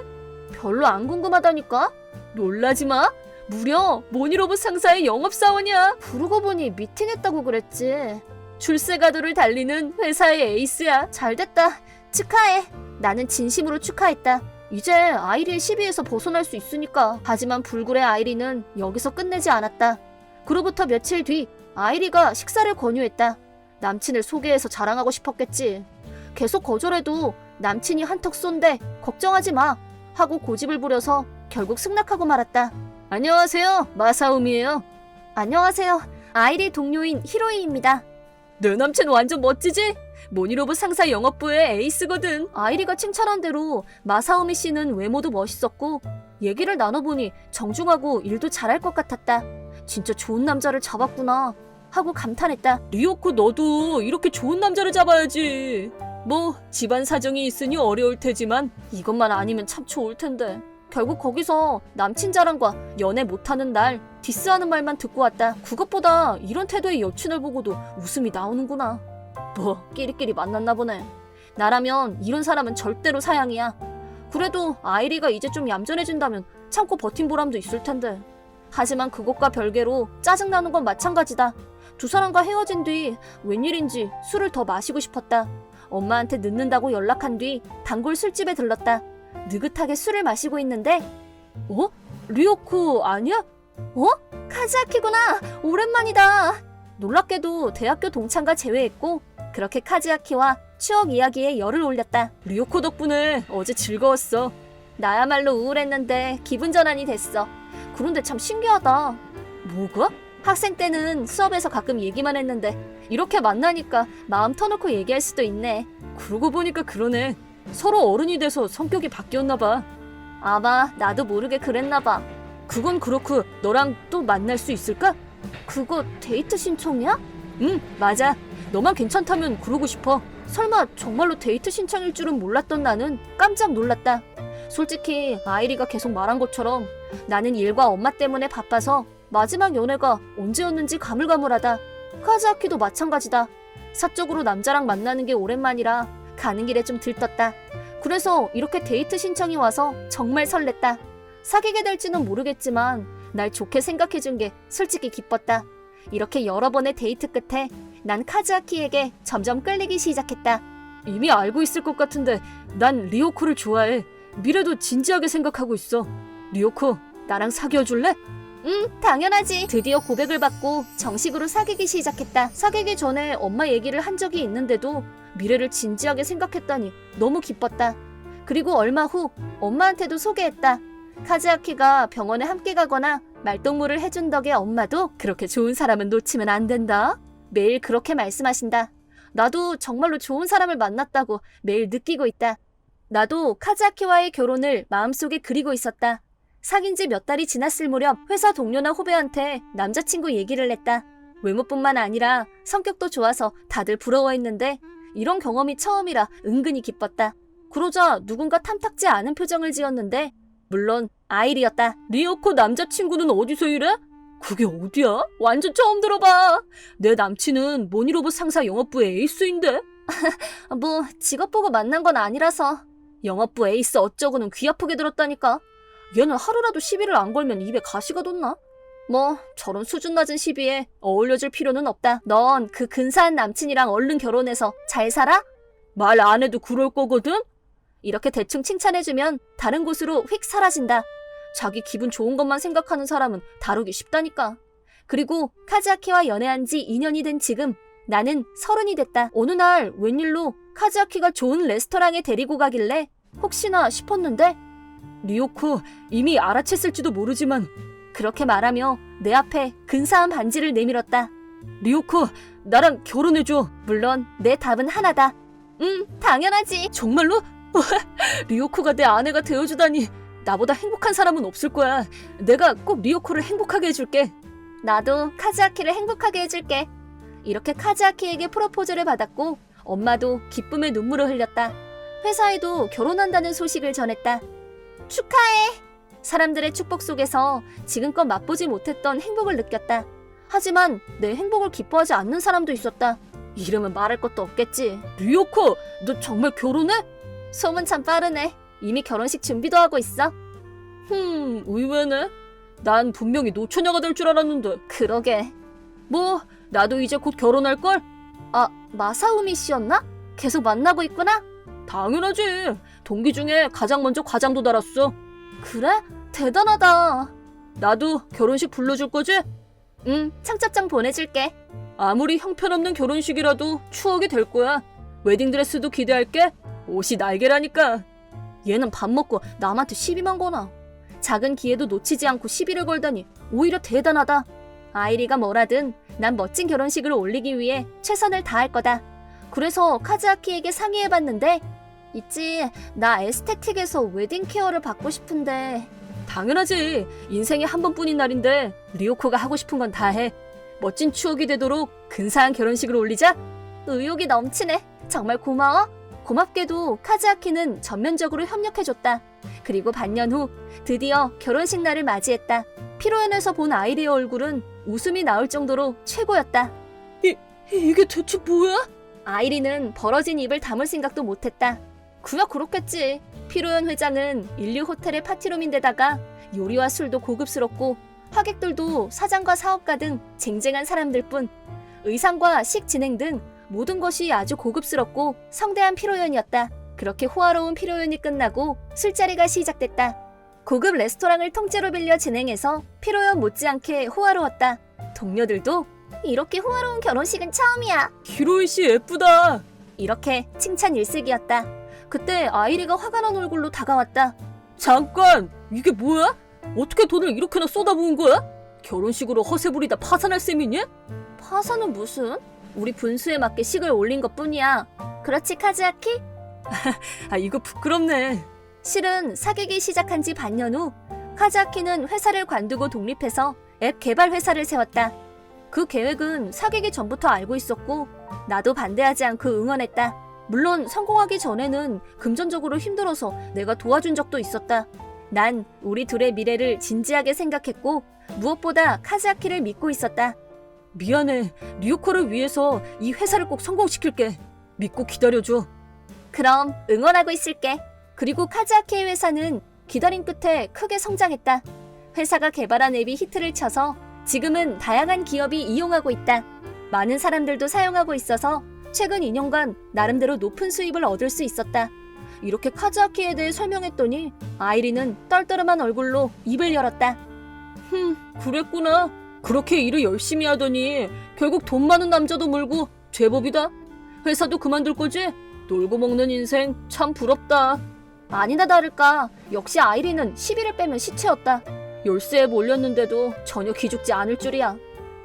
별로 안 궁금하다니까? 놀라지 마. 무려 모니로봇 상사의 영업사원이야. 부르고 보니 미팅했다고 그랬지. 출세가도를 달리는 회사의 에이스야. 잘됐다. 축하해. 나는 진심으로 축하했다. 이제 아이리의 시비에서 벗어날 수 있으니까. 하지만 불굴의 아이리는 여기서 끝내지 않았다. 그로부터 며칠 뒤 아이리가 식사를 권유했다. 남친을 소개해서 자랑하고 싶었겠지. 계속 거절해도 남친이 한턱 쏜대. 걱정하지 마 하고 고집을 부려서 결국 승낙하고 말았다. 안녕하세요. 마사오미예요. 안녕하세요. 아이리 동료인 히로이입니다. 내 남친 완전 멋지지? 모니로봇 상사 영업부의 에이스거든. 아이리가 칭찬한 대로 마사오미 씨는 외모도 멋있었고 얘기를 나눠보니 정중하고 일도 잘할 것 같았다. 진짜 좋은 남자를 잡았구나 하고 감탄했다. 리오코 너도 이렇게 좋은 남자를 잡아야지. 뭐 집안 사정이 있으니 어려울 테지만 이것만 아니면 참 좋을 텐데. 결국 거기서 남친 자랑과 연애 못하는 날 디스하는 말만 듣고 왔다. 그것보다 이런 태도의 여친을 보고도 웃음이 나오는구나. 뭐 끼리끼리 만났나 보네. 나라면 이런 사람은 절대로 사양이야. 그래도 아이리가 이제 좀 얌전해진다면 참고 버틴 보람도 있을 텐데. 하지만 그것과 별개로 짜증나는 건 마찬가지다. 두 사람과 헤어진 뒤 웬일인지 술을 더 마시고 싶었다. 엄마한테 늦는다고 연락한 뒤 단골 술집에 들렀다. 느긋하게 술을 마시고 있는데 리오코 아니야? 카즈아키구나. 오랜만이다. 놀랍게도 대학교 동창과 재회했고 그렇게 카즈아키와 추억 이야기에 열을 올렸다. 리오코 덕분에 어제 즐거웠어. 나야말로 우울했는데 기분 전환이 됐어. 그런데 참 신기하다. 뭐가? 학생 때는 수업에서 가끔 얘기만 했는데 이렇게 만나니까 마음 터놓고 얘기할 수도 있네. 그러고 보니까 그러네. 서로 어른이 돼서 성격이 바뀌었나 봐. 아마 나도 모르게 그랬나 봐. 그건 그렇고 너랑 또 만날 수 있을까? 그거 데이트 신청이야? 응, 맞아. 너만 괜찮다면 그러고 싶어. 설마 정말로 데이트 신청일 줄은 몰랐던 나는 깜짝 놀랐다. 솔직히 아이리가 계속 말한 것처럼 나는 일과 엄마 때문에 바빠서 마지막 연애가 언제였는지 가물가물하다. 카즈아키도 마찬가지다. 사적으로 남자랑 만나는 게 오랜만이라 가는 길에 좀 들떴다. 그래서 이렇게 데이트 신청이 와서 정말 설렜다. 사귀게 될지는 모르겠지만 날 좋게 생각해준 게 솔직히 기뻤다. 이렇게 여러 번의 데이트 끝에 난 카즈아키에게 점점 끌리기 시작했다. 이미 알고 있을 것 같은데 난 리오코를 좋아해. 미래도 진지하게 생각하고 있어. 리오코, 나랑 사귀어줄래? 응, 당연하지. 드디어 고백을 받고 정식으로 사귀기 시작했다. 사귀기 전에 엄마 얘기를 한 적이 있는데도 미래를 진지하게 생각했다니 너무 기뻤다. 그리고 얼마 후 엄마한테도 소개했다. 카즈아키가 병원에 함께 가거나 말동무를 해준 덕에 엄마도 그렇게 좋은 사람은 놓치면 안 된다. 매일 그렇게 말씀하신다. 나도 정말로 좋은 사람을 만났다고 매일 느끼고 있다. 나도 카즈아키와의 결혼을 마음속에 그리고 있었다. 사귄 지 몇 달이 지났을 무렵 회사 동료나 후배한테 남자친구 얘기를 했다. 외모뿐만 아니라 성격도 좋아서 다들 부러워했는데 이런 경험이 처음이라 은근히 기뻤다. 그러자 누군가 탐탁지 않은 표정을 지었는데 물론 아이리였다. 리오코 남자친구는 어디서 일해? 그게 어디야? 완전 처음 들어봐. 내 남친은 모니로봇 상사 영업부 에이스인데? 뭐 직업 보고 만난 건 아니라서. 영업부 에이스 어쩌고는 귀 아프게 들었다니까. 얘는 하루라도 시비를 안 걸면 입에 가시가 돋나? 뭐 저런 수준 낮은 시비에 어울려줄 필요는 없다. 넌 그 근사한 남친이랑 얼른 결혼해서 잘 살아? 말 안 해도 그럴 거거든? 이렇게 대충 칭찬해주면 다른 곳으로 휙 사라진다. 자기 기분 좋은 것만 생각하는 사람은 다루기 쉽다니까. 그리고 카즈아키와 연애한 지 2년이 된 지금 나는 30이 됐다. 어느 날 웬일로 카즈아키가 좋은 레스토랑에 데리고 가길래 혹시나 싶었는데 리오코 이미 알아챘을지도 모르지만 그렇게 말하며 내 앞에 근사한 반지를 내밀었다. 리오코 나랑 결혼해줘. 물론 내 답은 하나다. 당연하지. 정말로? 리오코가 내 아내가 되어주다니. 나보다 행복한 사람은 없을 거야. 내가 꼭 리오코를 행복하게 해줄게. 나도 카즈아키를 행복하게 해줄게. 이렇게 카즈아키에게 프로포즈를 받았고 엄마도 기쁨의 눈물을 흘렸다. 회사에도 결혼한다는 소식을 전했다. 축하해! 사람들의 축복 속에서 지금껏 맛보지 못했던 행복을 느꼈다. 하지만 내 행복을 기뻐하지 않는 사람도 있었다. 이름은 말할 것도 없겠지. 리오코, 너 정말 결혼해? 소문 참 빠르네. 이미 결혼식 준비도 하고 있어. 의외네. 난 분명히 노처녀가 될 줄 알았는데. 그러게. 뭐 나도 이제 곧 결혼할걸? 아, 마사오미 씨였나? 계속 만나고 있구나? 당연하지. 동기 중에 가장 먼저 과장도 달았어. 그래? 대단하다. 나도 결혼식 불러줄 거지? 응, 청첩장 보내줄게. 아무리 형편없는 결혼식이라도 추억이 될 거야. 웨딩드레스도 기대할게. 옷이 날개라니까. 얘는 밥 먹고 남한테 시비만 거나. 작은 기회도 놓치지 않고 시비를 걸다니 오히려 대단하다. 아이리가 뭐라든 난 멋진 결혼식을 올리기 위해 최선을 다할 거다. 그래서 카즈아키에게 상의해봤는데 있지, 나 에스테틱에서 웨딩케어를 받고 싶은데. 당연하지. 인생에 한 번뿐인 날인데 리오코가 하고 싶은 건 다 해. 멋진 추억이 되도록 근사한 결혼식을 올리자. 의욕이 넘치네. 정말 고마워. 고맙게도 카즈아키는 전면적으로 협력해줬다. 그리고 반년 후 드디어 결혼식 날을 맞이했다. 피로연에서 본 아이리의 얼굴은 웃음이 나올 정도로 최고였다. 이게 대체 뭐야? 아이리는 벌어진 입을 다물 생각도 못했다. 그야 그렇겠지. 피로연 회장은 인류 호텔의 파티룸인데다가 요리와 술도 고급스럽고 하객들도 사장과 사업가 등 쟁쟁한 사람들 뿐. 의상과 식 진행 등 모든 것이 아주 고급스럽고 성대한 피로연이었다. 그렇게 호화로운 피로연이 끝나고 술자리가 시작됐다. 고급 레스토랑을 통째로 빌려 진행해서 피로연 못지않게 호화로웠다. 동료들도 이렇게 호화로운 결혼식은 처음이야. 히로이 씨 예쁘다. 이렇게 칭찬 일색이었다. 그때 아이리가 화가 난 얼굴로 다가왔다. 잠깐! 이게 뭐야? 어떻게 돈을 이렇게나 쏟아부은 거야? 결혼식으로 허세 부리다 파산할 셈이니? 파산은 무슨? 우리 분수에 맞게 식을 올린 것뿐이야. 그렇지 카즈아키? 이거 부끄럽네. 실은 사귀기 시작한 지 반년 후 카즈아키는 회사를 관두고 독립해서 앱 개발 회사를 세웠다. 그 계획은 사귀기 전부터 알고 있었고 나도 반대하지 않고 응원했다. 물론 성공하기 전에는 금전적으로 힘들어서 내가 도와준 적도 있었다. 난 우리 둘의 미래를 진지하게 생각했고 무엇보다 카즈아키를 믿고 있었다. 미안해. 리오코를 위해서 이 회사를 꼭 성공시킬게. 믿고 기다려줘. 그럼 응원하고 있을게. 그리고 카즈아키의 회사는 기다림 끝에 크게 성장했다. 회사가 개발한 앱이 히트를 쳐서 지금은 다양한 기업이 이용하고 있다. 많은 사람들도 사용하고 있어서 최근 2년간 나름대로 높은 수입을 얻을 수 있었다. 이렇게 카즈아키에 대해 설명했더니 아이리는 떨떠름한 얼굴로 입을 열었다. 그랬구나. 그렇게 일을 열심히 하더니 결국 돈 많은 남자도 물고 제법이다. 회사도 그만둘 거지? 놀고 먹는 인생 참 부럽다. 아니나 다를까 역시 아이리는 시비를 빼면 시체였다. 열쇠에 몰렸는데도 전혀 기죽지 않을 줄이야.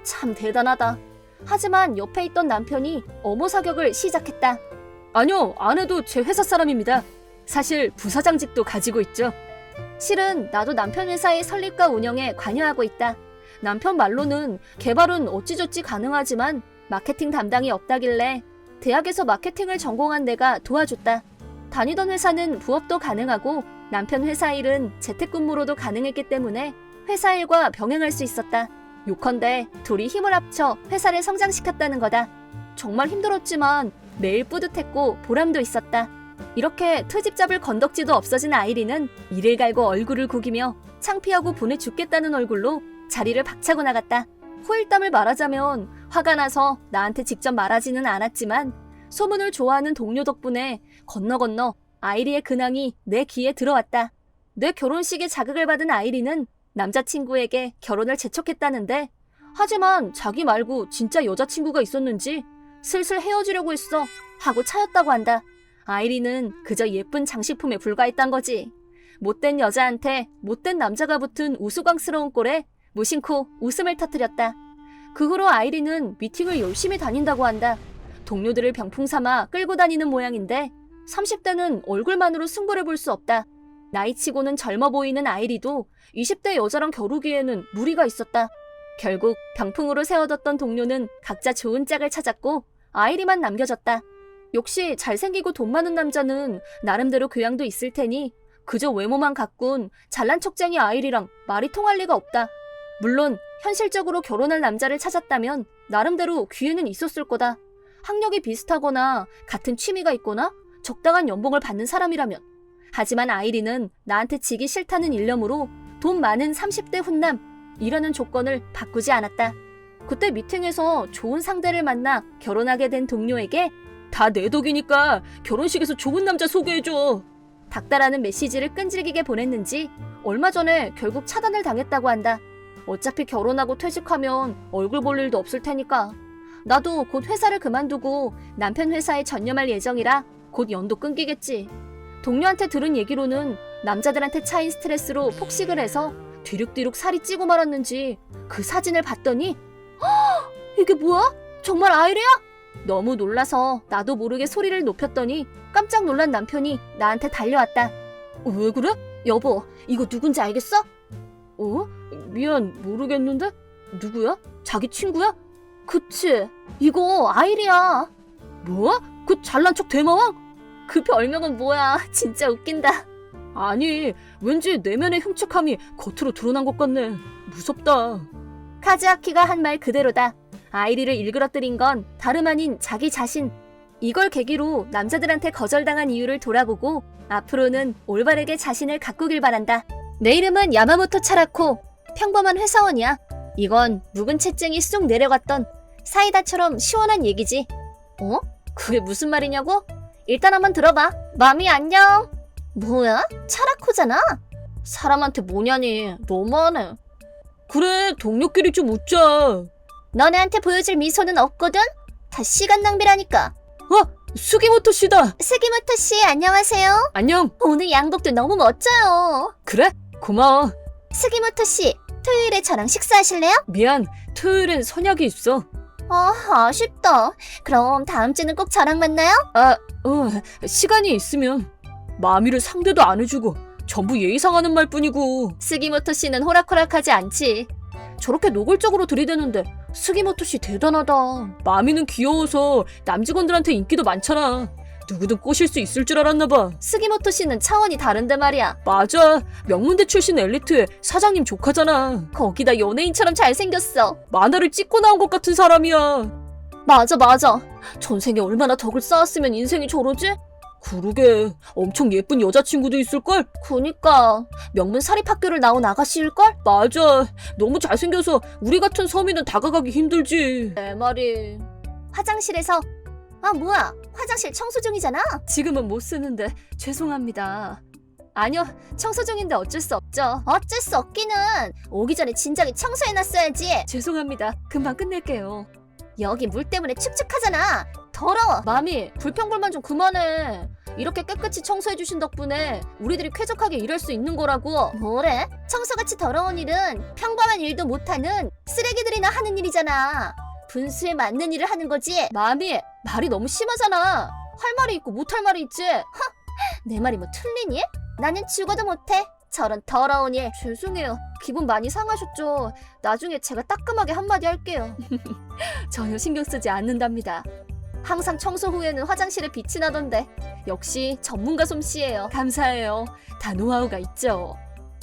참 대단하다. 하지만 옆에 있던 남편이 어모 사격을 시작했다. 아니요, 아내도 제 회사 사람입니다. 사실 부사장직도 가지고 있죠. 실은 나도 남편 회사의 설립과 운영에 관여하고 있다. 남편 말로는 개발은 어찌저찌 가능하지만 마케팅 담당이 없다길래 대학에서 마케팅을 전공한 내가 도와줬다. 다니던 회사는 부업도 가능하고 남편 회사 일은 재택근무로도 가능했기 때문에 회사 일과 병행할 수 있었다. 요컨대 둘이 힘을 합쳐 회사를 성장시켰다는 거다. 정말 힘들었지만 매일 뿌듯했고 보람도 있었다. 이렇게 트집 잡을 건덕지도 없어진 아이리는 이를 갈고 얼굴을 구기며 창피하고 분해 죽겠다는 얼굴로 자리를 박차고 나갔다. 후일담을 말하자면 화가 나서 나한테 직접 말하지는 않았지만 소문을 좋아하는 동료 덕분에 건너 아이리의 근황이 내 귀에 들어왔다. 내 결혼식에 자극을 받은 아이리는 남자친구에게 결혼을 재촉했다는데 하지만 자기 말고 진짜 여자친구가 있었는지 슬슬 헤어지려고 했어 하고 차였다고 한다. 아이리는 그저 예쁜 장식품에 불과했단 거지. 못된 여자한테 못된 남자가 붙은 우스꽝스러운 꼴에 무심코 웃음을 터뜨렸다. 그 후로 아이리는 미팅을 열심히 다닌다고 한다. 동료들을 병풍 삼아 끌고 다니는 모양인데 30대는 얼굴만으로 승부를 볼 수 없다. 나이치고는 젊어 보이는 아이리도 20대 여자랑 겨루기에는 무리가 있었다. 결국 병풍으로 세워뒀던 동료는 각자 좋은 짝을 찾았고 아이리만 남겨졌다. 역시 잘생기고 돈 많은 남자는 나름대로 교양도 있을 테니 그저 외모만 가꾼 잘난 척쟁이 아이리랑 말이 통할 리가 없다. 물론 현실적으로 결혼할 남자를 찾았다면 나름대로 기회는 있었을 거다. 학력이 비슷하거나 같은 취미가 있거나 적당한 연봉을 받는 사람이라면. 하지만 아이리는 나한테 지기 싫다는 일념으로 돈 많은 30대 훈남 이라는 조건을 바꾸지 않았다. 그때 미팅에서 좋은 상대를 만나 결혼하게 된 동료에게 다 내 덕이니까 결혼식에서 좋은 남자 소개해줘 닥달하는 메시지를 끈질기게 보냈는지 얼마 전에 결국 차단을 당했다고 한다. 어차피 결혼하고 퇴직하면 얼굴 볼 일도 없을 테니까. 나도 곧 회사를 그만두고 남편 회사에 전념할 예정이라 곧 연도 끊기겠지. 동료한테 들은 얘기로는 남자들한테 차인 스트레스로 폭식을 해서 뒤룩뒤룩 살이 찌고 말았는지 그 사진을 봤더니 이게 뭐야? 정말 아이리야? 너무 놀라서 나도 모르게 소리를 높였더니 깜짝 놀란 남편이 나한테 달려왔다. 왜 그래? 여보, 이거 누군지 알겠어? 미안, 모르겠는데? 누구야? 자기 친구야? 그치, 이거 아이리야. 뭐? 그 잘난 척 대마왕? 그 별명은 뭐야? 진짜 웃긴다. 아니, 왠지 내면의 흉측함이 겉으로 드러난 것 같네. 무섭다. 카즈아키가 한 말 그대로다. 아이리를 일그러뜨린 건 다름 아닌 자기 자신. 이걸 계기로 남자들한테 거절당한 이유를 돌아보고 앞으로는 올바르게 자신을 가꾸길 바란다. 내 이름은 야마모토 차라코. 평범한 회사원이야. 이건 묵은 채증이 쑥 내려갔던 사이다처럼 시원한 얘기지. 그게 무슨 말이냐고? 일단 한번 들어봐. 마미 안녕. 뭐야? 차라코잖아? 사람한테 뭐냐니. 너무하네. 그래, 동료끼리 좀 웃자. 너네한테 보여줄 미소는 없거든? 다 시간 낭비라니까. 스기모토 씨다. 스기모토 씨, 안녕하세요. 안녕. 오늘 양복도 너무 멋져요. 그래? 고마워. 스기모토 씨, 토요일에 저랑 식사하실래요? 미안, 토요일엔 선약이 있어. 아쉽다. 그럼 다음 주는 꼭 저랑 만나요? 시간이 있으면. 마미를 상대도 안 해주고 전부 예의상하는 말뿐이고. 스기모토 씨는 호락호락하지 않지. 저렇게 노골적으로 들이대는데 스기모토 씨 대단하다. 마미는 귀여워서 남직원들한테 인기도 많잖아. 누구든 꼬실 수 있을 줄 알았나 봐. 스기모토 씨는 차원이 다른데 말이야. 맞아. 명문대 출신 엘리트의 사장님 조카잖아. 거기다 연예인처럼 잘생겼어. 만화를 찍고 나온 것 같은 사람이야. 맞아. 전생에 얼마나 덕을 쌓았으면 인생이 저러지? 그러게, 엄청 예쁜 여자친구도 있을걸? 그니까 명문 사립학교를 나온 아가씨일걸? 맞아. 너무 잘생겨서 우리 같은 서민은 다가가기 힘들지. 내 말이. 화장실에서 뭐야, 화장실 청소 중이잖아? 지금은 못 쓰는데 죄송합니다. 아니요, 청소 중인데 어쩔 수 없죠. 어쩔 수 없기는. 오기 전에 진작에 청소해놨어야지. 죄송합니다. 금방 끝낼게요. 여기 물 때문에 축축하잖아. 더러워. 마미, 불평불만 좀 그만해. 이렇게 깨끗이 청소해주신 덕분에 우리들이 쾌적하게 일할 수 있는 거라고. 뭐래? 청소같이 더러운 일은 평범한 일도 못하는 쓰레기들이나 하는 일이잖아. 분수에 맞는 일을 하는 거지. 마미, 말이 너무 심하잖아. 할 말이 있고 못할 말이 있지. 내 말이 뭐 틀리니? 나는 죽어도 못해. 저런 더러운 일. 죄송해요. 기분 많이 상하셨죠? 나중에 제가 따끔하게 한마디 할게요. 전혀 신경 쓰지 않는답니다. 항상 청소 후에는 화장실에 빛이 나던데 역시 전문가 솜씨예요. 감사해요. 다 노하우가 있죠.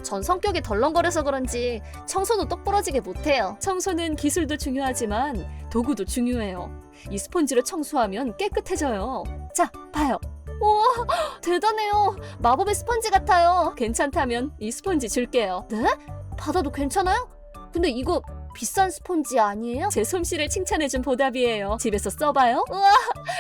전 성격이 덜렁거려서 그런지 청소도 똑부러지게 못해요. 청소는 기술도 중요하지만 도구도 중요해요. 이 스펀지로 청소하면 깨끗해져요. 자, 봐요. 우와, 대단해요. 마법의 스펀지 같아요. 괜찮다면 이 스펀지 줄게요. 네? 받아도 괜찮아요? 근데 이거 비싼 스펀지 아니에요? 제 솜씨를 칭찬해준 보답이에요. 집에서 써봐요. 우와,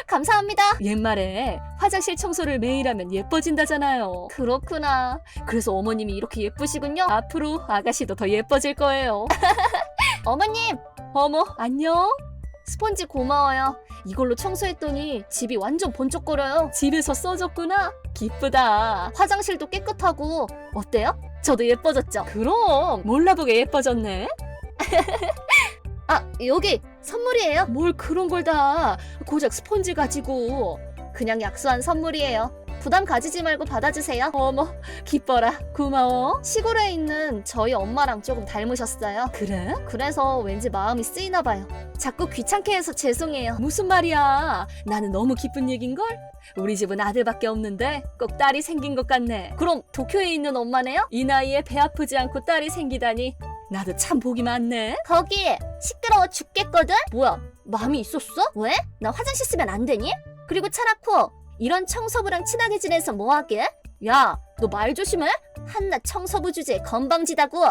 감사합니다. 옛말에 화장실 청소를 매일 하면 예뻐진다잖아요. 그렇구나. 그래서 어머님이 이렇게 예쁘시군요. 앞으로 아가씨도 더 예뻐질 거예요. 어머님! 어머, 안녕. 스펀지 고마워요. 이걸로 청소했더니 집이 완전 번쩍거려요. 집에서 써줬구나. 기쁘다. 화장실도 깨끗하고. 어때요? 저도 예뻐졌죠? 그럼 몰라보게 예뻐졌네. 여기 선물이에요. 뭘 그런 걸 다 고작 스펀지 가지고. 그냥 약소한 선물이에요. 부담 가지지 말고 받아주세요. 어머, 기뻐라. 고마워. 시골에 있는 저희 엄마랑 조금 닮으셨어요. 그래? 그래서 왠지 마음이 쓰이나 봐요. 자꾸 귀찮게 해서 죄송해요. 무슨 말이야. 나는 너무 기쁜 얘긴걸? 우리 집은 아들밖에 없는데 꼭 딸이 생긴 것 같네. 그럼 도쿄에 있는 엄마네요? 이 나이에 배 아프지 않고 딸이 생기다니. 나도 참 복이 많네. 거기 시끄러워 죽겠거든? 뭐야, 마음이 있었어? 왜? 나 화장실 쓰면 안 되니? 그리고 차라코, 이런 청소부랑 친하게 지내서 뭐하게? 야, 너 말 조심해? 한낱 청소부 주제에 건방지다고.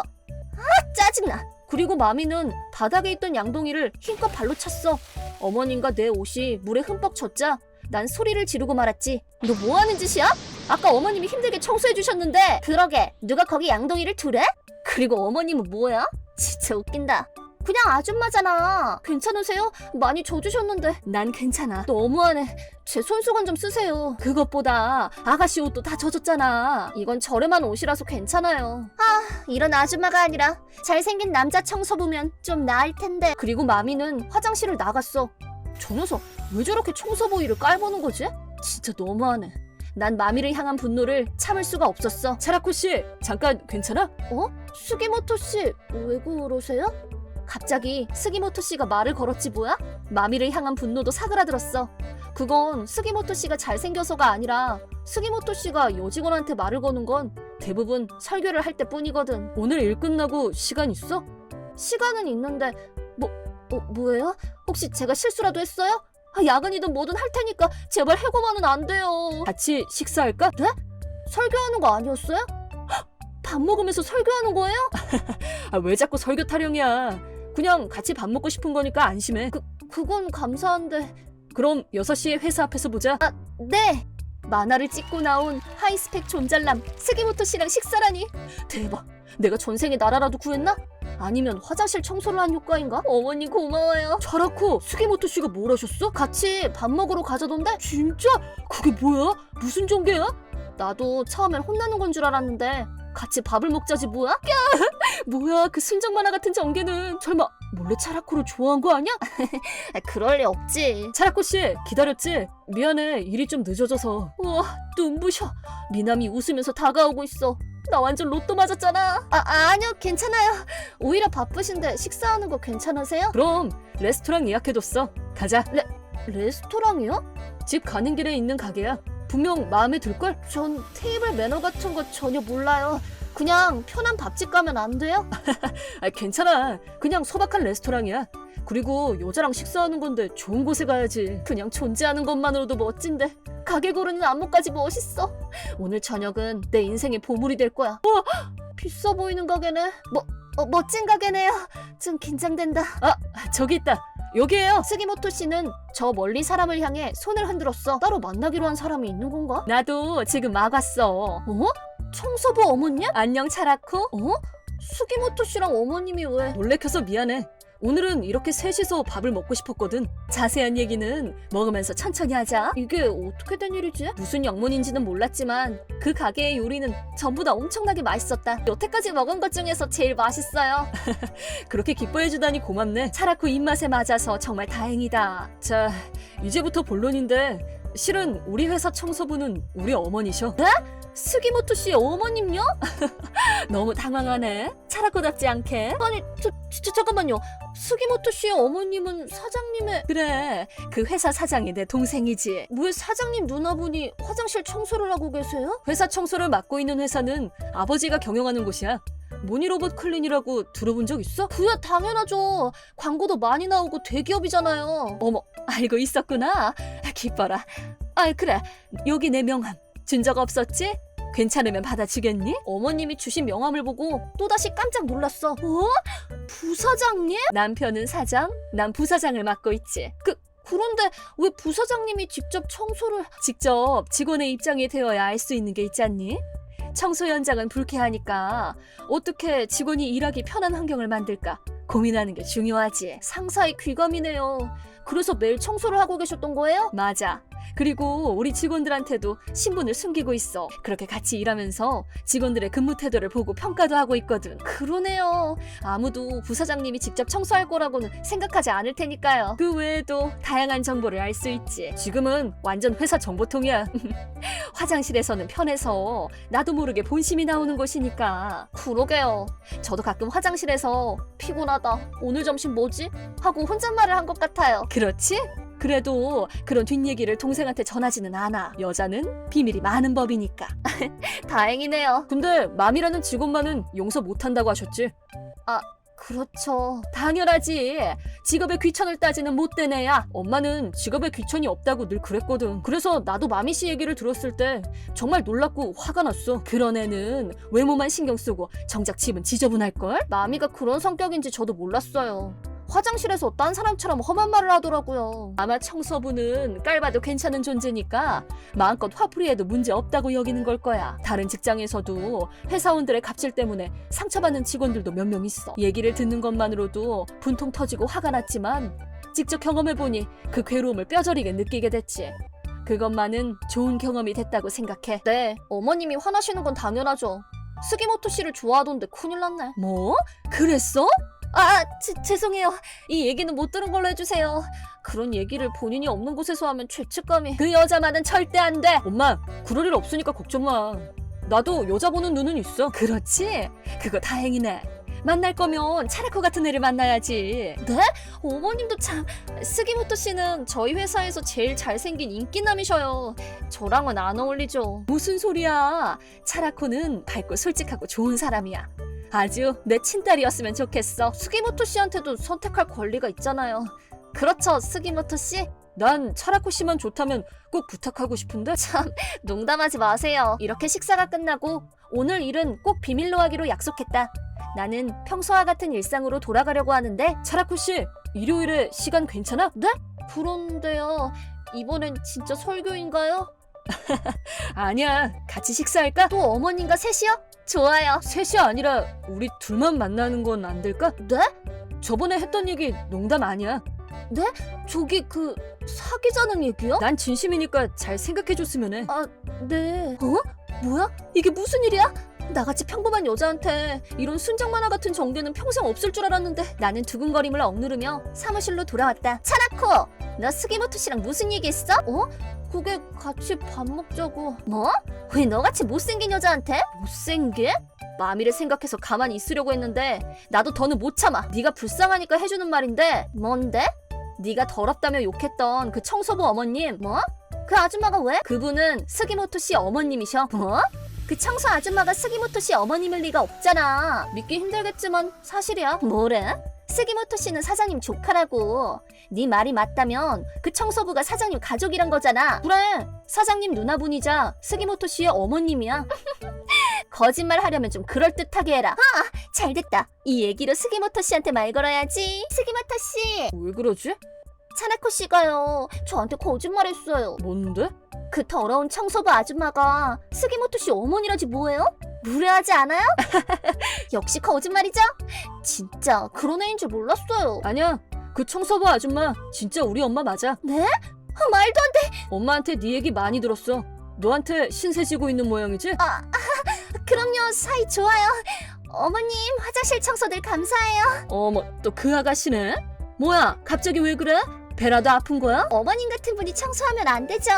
짜증나. 그리고 마미는 바닥에 있던 양동이를 힘껏 발로 찼어. 어머님과 내 옷이 물에 흠뻑 젖자 난 소리를 지르고 말았지. 너 뭐하는 짓이야? 아까 어머님이 힘들게 청소해 주셨는데. 그러게, 누가 거기 양동이를 두래? 그리고 어머님은 뭐야? 진짜 웃긴다. 그냥 아줌마잖아. 괜찮으세요? 많이 져주셨는데. 난 괜찮아. 너무하네. 제 손수건 좀 쓰세요. 그것보다 아가씨 옷도 다 젖었잖아. 이건 저렴한 옷이라서 괜찮아요. 아, 이런 아줌마가 아니라 잘생긴 남자 청소부면 좀 나을 텐데. 그리고 마미는 화장실을 나갔어. 저 녀석 왜 저렇게 청소부위를 깔보는 거지? 진짜 너무하네. 난 마미를 향한 분노를 참을 수가 없었어. 차라코 씨, 잠깐 괜찮아? 스기모토 씨, 왜 그러세요? 갑자기 스기모토 씨가 말을 걸었지 뭐야? 마미를 향한 분노도 사그라들었어. 그건 스기모토 씨가 잘생겨서가 아니라 스기모토 씨가 여직원한테 말을 거는 건 대부분 설교를 할 때뿐이거든. 오늘 일 끝나고 시간 있어? 시간은 있는데 뭐예요? 혹시 제가 실수라도 했어요? 야근이든 뭐든 할 테니까 제발 해고만은 안 돼요. 같이 식사할까? 네? 설교하는 거 아니었어요? 밥 먹으면서 설교하는 거예요? 왜 자꾸 설교 타령이야. 그냥 같이 밥 먹고 싶은 거니까 안심해. 그건 감사한데. 그럼 6시에 회사 앞에서 보자. 네. 만화를 찍고 나온 하이스펙 존잘남 스기모토 씨랑 식사라니. 대박. 내가 전생에 나라라도 구했나? 아니면 화장실 청소를 한 효과인가? 어머니 고마워요. 차라코, 스기모토 씨가 뭘 하셨어? 같이 밥 먹으러 가자던데? 진짜? 그게 뭐야? 무슨 전개야? 나도 처음엔 혼나는 건 줄 알았는데 같이 밥을 먹자지 뭐야? 야! 뭐야 그 순정 만화 같은 전개는. 설마 몰래 차라코를 좋아한 거 아니야? 그럴 리 없지. 차라코 씨 기다렸지? 미안해 일이 좀 늦어져서. 우와 눈부셔. 미남이 웃으면서 다가오고 있어. 나 완전 로또 맞았잖아. 아니요 괜찮아요. 오히려 바쁘신데 식사하는 거 괜찮으세요? 그럼 레스토랑 예약해뒀어. 가자. 레스토랑이요? 집 가는 길에 있는 가게야. 분명 마음에 들걸? 전 테이블 매너 같은 거 전혀 몰라요. 그냥 편한 밥집 가면 안 돼요? 괜찮아. 그냥 소박한 레스토랑이야. 그리고 여자랑 식사하는 건데 좋은 곳에 가야지. 그냥 존재하는 것만으로도 멋진데 가게 고르는 안목까지 멋있어. 오늘 저녁은 내 인생의 보물이 될 거야. 비싸 보이는 가게네. 멋진 가게네요. 좀 긴장된다. 저기 있다. 여기에요. 스기모토 씨는 저 멀리 사람을 향해 손을 흔들었어. 따로 만나기로 한 사람이 있는 건가? 나도 지금 막 왔어. 청소부 어머님? 안녕 차라코? 스기모토 씨랑 어머님이 왜? 놀래켜서 미안해. 오늘은 이렇게 셋이서 밥을 먹고 싶었거든. 자세한 얘기는 먹으면서 천천히 하자. 이게 어떻게 된 일이지? 무슨 영문인지는 몰랐지만 그 가게의 요리는 전부 다 엄청나게 맛있었다. 여태까지 먹은 것 중에서 제일 맛있어요. 그렇게 기뻐해주다니 고맙네. 차라코 입맛에 맞아서 정말 다행이다. 자, 이제부터 본론인데 실은 우리 회사 청소부는 우리 어머니셔. 네? 스기모토 씨의 어머님요? 너무 당황하네. 차라코답지 않게. 아니, 잠깐만요. 스기모토 씨의 어머님은 사장님의... 그래, 그 회사 사장이 내 동생이지. 왜 사장님 누나분이 화장실 청소를 하고 계세요? 회사 청소를 맡고 있는 회사는 아버지가 경영하는 곳이야. 모니로봇 클린이라고 들어본 적 있어? 그야 당연하죠. 광고도 많이 나오고 대기업이잖아요. 어머, 알고 있었구나. 기뻐라. 그래, 여기 내 명함. 준 적 없었지? 괜찮으면 받아주겠니? 어머님이 주신 명함을 보고 또다시 깜짝 놀랐어. 부사장님? 남편은 사장, 난 부사장을 맡고 있지. 그런데 왜 부사장님이 직접 청소를... 직접 직원의 입장이 되어야 알 수 있는 게 있지 않니? 청소 현장은 불쾌하니까 어떻게 직원이 일하기 편한 환경을 만들까 고민하는 게 중요하지. 상사의 귀감이네요. 그래서 매일 청소를 하고 계셨던 거예요? 맞아. 그리고 우리 직원들한테도 신분을 숨기고 있어. 그렇게 같이 일하면서 직원들의 근무 태도를 보고 평가도 하고 있거든. 그러네요. 아무도 부사장님이 직접 청소할 거라고는 생각하지 않을 테니까요. 그 외에도 다양한 정보를 알 수 있지. 지금은 완전 회사 정보통이야. 화장실에서는 편해서 나도 모르게 본심이 나오는 곳이니까. 그러게요. 저도 가끔 화장실에서 피곤하다. 오늘 점심 뭐지? 하고 혼잣말을 한 것 같아요. 그렇지? 그래도 그런 뒷얘기를 동생한테 전하지는 않아. 여자는 비밀이 많은 법이니까. 다행이네요. 근데 맘이라는 직원만은 용서 못한다고 하셨지? 그렇죠. 당연하지. 직업의 귀천을 따지는 못된 애야. 엄마는 직업에 귀천이 없다고 늘 그랬거든. 그래서 나도 마미 씨 얘기를 들었을 때 정말 놀랍고 화가 났어. 그런 애는 외모만 신경 쓰고 정작 집은 지저분할걸? 마미가 그런 성격인지 저도 몰랐어요. 화장실에서 딴 사람처럼 험한 말을 하더라고요. 아마 청소부는 깔봐도 괜찮은 존재니까 마음껏 화풀이해도 문제 없다고 여기는 걸 거야. 다른 직장에서도 회사원들의 갑질 때문에 상처받는 직원들도 몇 명 있어. 얘기를 듣는 것만으로도 분통 터지고 화가 났지만 직접 경험해보니 그 괴로움을 뼈저리게 느끼게 됐지. 그것만은 좋은 경험이 됐다고 생각해. 네, 어머님이 화나시는 건 당연하죠. 스기모토 씨를 좋아하던데 큰일 났네. 뭐? 그랬어? 죄송해요. 이 얘기는 못 들은 걸로 해주세요. 그런 얘기를 본인이 없는 곳에서 하면 죄책감이. 그 여자만은 절대 안 돼. 엄마, 그럴 일 없으니까 걱정 마. 나도 여자 보는 눈은 있어. 그렇지? 그거 다행이네. 만날 거면 차라코 같은 애를 만나야지. 네? 어머님도 참. 스기모토 씨는 저희 회사에서 제일 잘생긴 인기남이셔요. 저랑은 안 어울리죠. 무슨 소리야. 차라코는 밝고 솔직하고 좋은 사람이야. 아주 내 친딸이었으면 좋겠어. 스기모토 씨한테도 선택할 권리가 있잖아요. 그렇죠, 스기모토 씨? 난 차라코 씨만 좋다면 꼭 부탁하고 싶은데? 참, 농담하지 마세요. 이렇게 식사가 끝나고 오늘 일은 꼭 비밀로 하기로 약속했다. 나는 평소와 같은 일상으로 돌아가려고 하는데. 차라코 씨, 일요일에 시간 괜찮아? 네? 그런데요, 이번엔 진짜 설교인가요? 아니야, 같이 식사할까? 또 어머님과 셋이요? 좋아요. 셋이 아니라 우리 둘만 만나는 건 안 될까? 네? 저번에 했던 얘기 농담 아니야. 네? 저기 사귀자는 얘기요? 난 진심이니까 잘 생각해줬으면 해. 네. 뭐야? 이게 무슨 일이야? 나같이 평범한 여자한테 이런 순정 만화 같은 정대는 평생 없을 줄 알았는데. 나는 두근거림을 억누르며 사무실로 돌아왔다. 차라코! 너 스기모토 씨랑 무슨 얘기했어? 그게 같이 밥 먹자고. 뭐? 왜 너같이 못생긴 여자한테? 못생긴? 마미를 생각해서 가만히 있으려고 했는데 나도 더는 못 참아. 네가 불쌍하니까 해주는 말인데. 뭔데? 네가 더럽다며 욕했던 그 청소부 어머님. 뭐? 그 아줌마가 왜? 그분은 스기모토 씨 어머님이셔. 뭐? 그 청소 아줌마가 스기모토 씨 어머님일 리가 없잖아. 믿기 힘들겠지만 사실이야. 뭐래? 스기모토 씨는 사장님 조카라고. 네 말이 맞다면 그 청소부가 사장님 가족이란 거잖아. 그래, 사장님 누나분이자 스기모토 씨의 어머님이야. 거짓말 하려면 좀 그럴듯하게 해라. 잘됐다. 이 얘기로 스기모토 씨한테 말 걸어야지. 스기모토 씨. 왜 그러지? 차나코 씨가요, 저한테 거짓말했어요. 뭔데? 그 더러운 청소부 아줌마가 스기모토 씨 어머니라지 뭐예요? 무례하지 않아요? 역시 거짓말이죠? 진짜 그런 애인 줄 몰랐어요. 아니야, 그 청소부 아줌마 진짜 우리 엄마 맞아. 네? 말도 안 돼. 엄마한테 네 얘기 많이 들었어. 너한테 신세 지고 있는 모양이지? 그럼요, 사이 좋아요. 어머님, 화장실 청소들 감사해요. 어머, 또 그 아가씨네? 뭐야, 갑자기 왜 그래? 배라도 아픈 거야? 어머님 같은 분이 청소하면 안 되죠.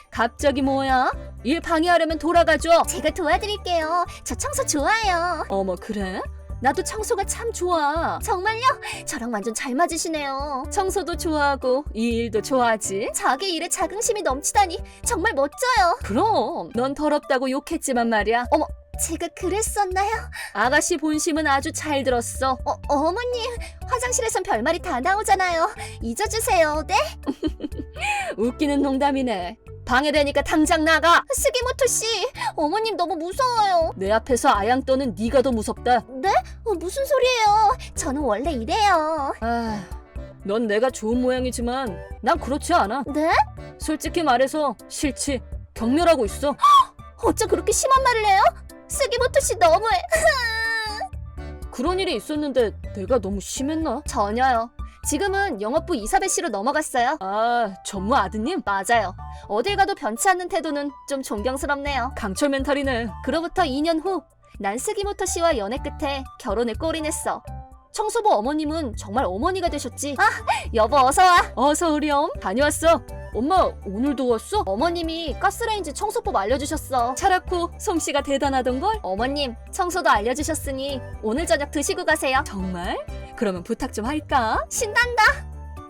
갑자기 뭐야? 일 방해하려면 돌아가줘. 제가 도와드릴게요. 저 청소 좋아해요. 어머, 그래? 나도 청소가 참 좋아. 정말요? 저랑 완전 잘 맞으시네요. 청소도 좋아하고 이 일도 좋아하지. 자기 일에 자긍심이 넘치다니 정말 멋져요. 그럼 넌 더럽다고 욕했지만 말이야. 어머, 제가 그랬었나요? 아가씨 본심은 아주 잘 들었어. 어머님, 화장실에선 별말이 다 나오잖아요. 잊어주세요, 네? 웃기는 농담이네. 방해되니까 당장 나가. 스기모토 씨, 어머님 너무 무서워요. 내 앞에서 아양 떠는 네가 더 무섭다. 네? 무슨 소리예요? 저는 원래 이래요. 넌 내가 좋은 모양이지만 난 그렇지 않아. 네? 솔직히 말해서 싫지. 경멸하고 있어. 어쩜 그렇게 심한 말을 해요? 스기모토 씨 너무해. 그런 일이 있었는데 내가 너무 심했나? 전혀요. 지금은 영업부 이사배 씨로 넘어갔어요. 전무 아드님? 맞아요. 어딜 가도 변치 않는 태도는 좀 존경스럽네요. 강철 멘탈이네. 그로부터 2년 후, 난 스기모토 씨와 연애 끝에 결혼에 골인했어. 청소부 어머님은 정말 어머니가 되셨지. 여보 어서와. 어서 오렴. 다녀왔어. 엄마 오늘도 왔어? 어머님이 가스레인지 청소법 알려주셨어. 차라코 솜씨가 대단하던걸? 어머님 청소도 알려주셨으니 오늘 저녁 드시고 가세요. 정말? 그러면 부탁 좀 할까? 신난다.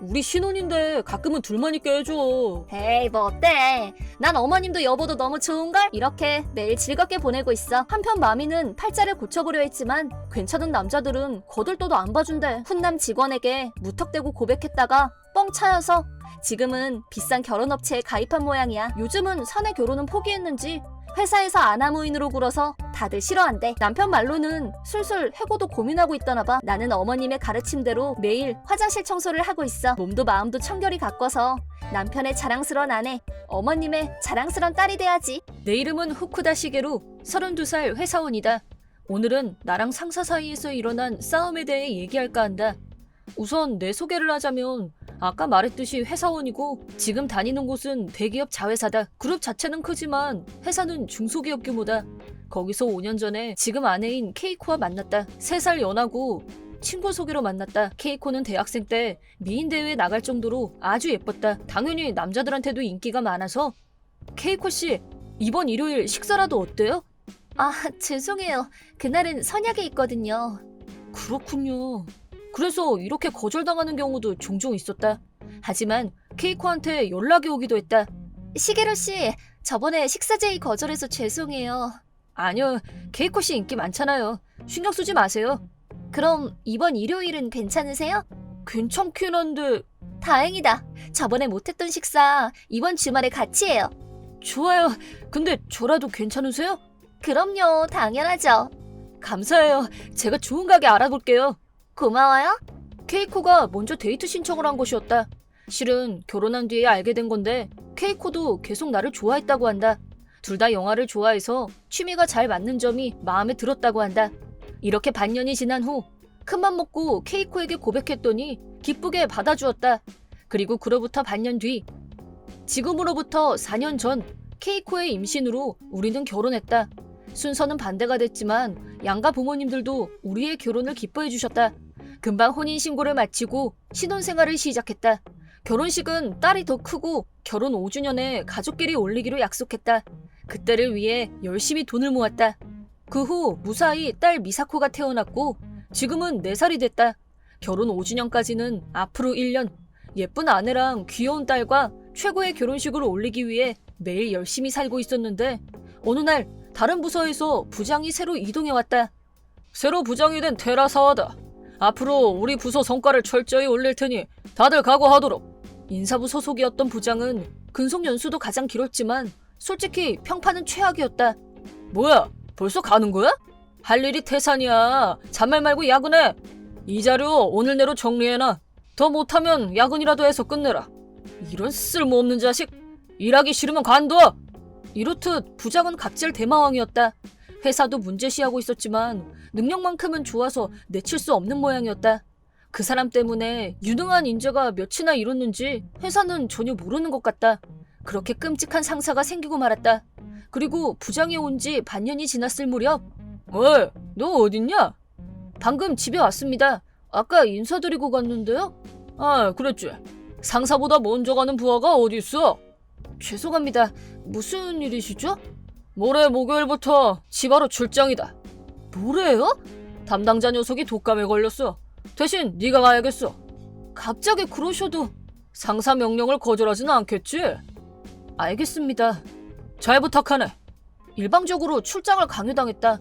우리 신혼인데 가끔은 둘만 있게 해줘. 에이 뭐 어때. 난 어머님도 여보도 너무 좋은걸? 이렇게 매일 즐겁게 보내고 있어. 한편 마미는 팔자를 고쳐보려 했지만 괜찮은 남자들은 거들떠도 안 봐준대. 훈남 직원에게 무턱대고 고백했다가 뻥 차여서 지금은 비싼 결혼업체에 가입한 모양이야. 요즘은 사내 결혼은 포기했는지 회사에서 아나무인으로 굴어서 다들 싫어한대. 남편 말로는 술술 해고도 고민하고 있다나 봐. 나는 어머님의 가르침대로 매일 화장실 청소를 하고 있어. 몸도 마음도 청결이 가꿔서 남편의 자랑스러운 아내, 어머님의 자랑스러운 딸이 돼야지. 내 이름은 후쿠다 시게루, 32살 회사원이다. 오늘은 나랑 상사 사이에서 일어난 싸움에 대해 얘기할까 한다. 우선 내 소개를 하자면 아까 말했듯이 회사원이고 지금 다니는 곳은 대기업 자회사다. 그룹 자체는 크지만 회사는 중소기업 규모다. 거기서 5년 전에 지금 아내인 케이코와 만났다. 3살 연하고 친구 소개로 만났다. 케이코는 대학생 때 미인 대회에 나갈 정도로 아주 예뻤다. 당연히 남자들한테도 인기가 많아서. 케이코 씨, 이번 일요일 식사라도 어때요? 아, 죄송해요. 그날은 선약에 있거든요. 그렇군요. 그래서 이렇게 거절당하는 경우도 종종 있었다. 하지만 케이코한테 연락이 오기도 했다. 시게루 씨, 저번에 식사 제의 거절해서 죄송해요. 아니요, 케이코 씨 인기 많잖아요. 신경 쓰지 마세요. 그럼 이번 일요일은 괜찮으세요? 괜찮긴 한데... 다행이다. 저번에 못했던 식사 이번 주말에 같이 해요. 좋아요. 근데 저라도 괜찮으세요? 그럼요, 당연하죠. 감사해요. 제가 좋은 가게 알아볼게요. 고마워요. 케이코가 먼저 데이트 신청을 한 것이었다. 실은 결혼한 뒤에 알게 된 건데 케이코도 계속 나를 좋아했다고 한다. 둘 다 영화를 좋아해서 취미가 잘 맞는 점이 마음에 들었다고 한다. 이렇게 반년이 지난 후 큰맘 먹고 케이코에게 고백했더니 기쁘게 받아주었다. 그리고 그로부터 반년 뒤, 지금으로부터 4년 전 케이코의 임신으로 우리는 결혼했다. 순서는 반대가 됐지만 양가 부모님들도 우리의 결혼을 기뻐해 주셨다. 금방 혼인신고를 마치고 신혼생활을 시작했다. 결혼식은 딸이 더 크고 결혼 5주년에 가족끼리 올리기로 약속했다. 그때를 위해 열심히 돈을 모았다. 그 후 무사히 딸 미사코가 태어났고 지금은 4살이 됐다. 결혼 5주년까지는 앞으로 1년, 예쁜 아내랑 귀여운 딸과 최고의 결혼식을 올리기 위해 매일 열심히 살고 있었는데 어느 날 다른 부서에서 부장이 새로 이동해왔다. 새로 부장이 된 테라사와다. 앞으로 우리 부서 성과를 철저히 올릴 테니 다들 각오하도록. 인사부 소속이었던 부장은 근속 연수도 가장 길었지만 솔직히 평판은 최악이었다. 뭐야? 벌써 가는 거야? 할 일이 태산이야. 잔말 말고 야근해. 이 자료 오늘 내로 정리해놔. 더 못하면 야근이라도 해서 끝내라. 이런 쓸모없는 자식. 일하기 싫으면 관둬. 이렇듯 부장은 갑질 대마왕이었다. 회사도 문제시하고 있었지만 능력만큼은 좋아서 내칠 수 없는 모양이었다. 그 사람 때문에 유능한 인재가 몇이나 이뤘는지 회사는 전혀 모르는 것 같다. 그렇게 끔찍한 상사가 생기고 말았다. 그리고 부장이 온 지 반년이 지났을 무렵, 왜? 너 어딨냐? 방금 집에 왔습니다. 아까 인사드리고 갔는데요? 아, 그랬지. 상사보다 먼저 가는 부하가 어디 있어? 죄송합니다. 무슨 일이시죠? 모레 목요일부터 지바로 출장이다. 뭐래요? 담당자 녀석이 독감에 걸렸어. 대신 네가 가야겠어. 갑자기 그러셔도 상사 명령을 거절하지는 않겠지? 알겠습니다. 잘 부탁하네. 일방적으로 출장을 강요당했다.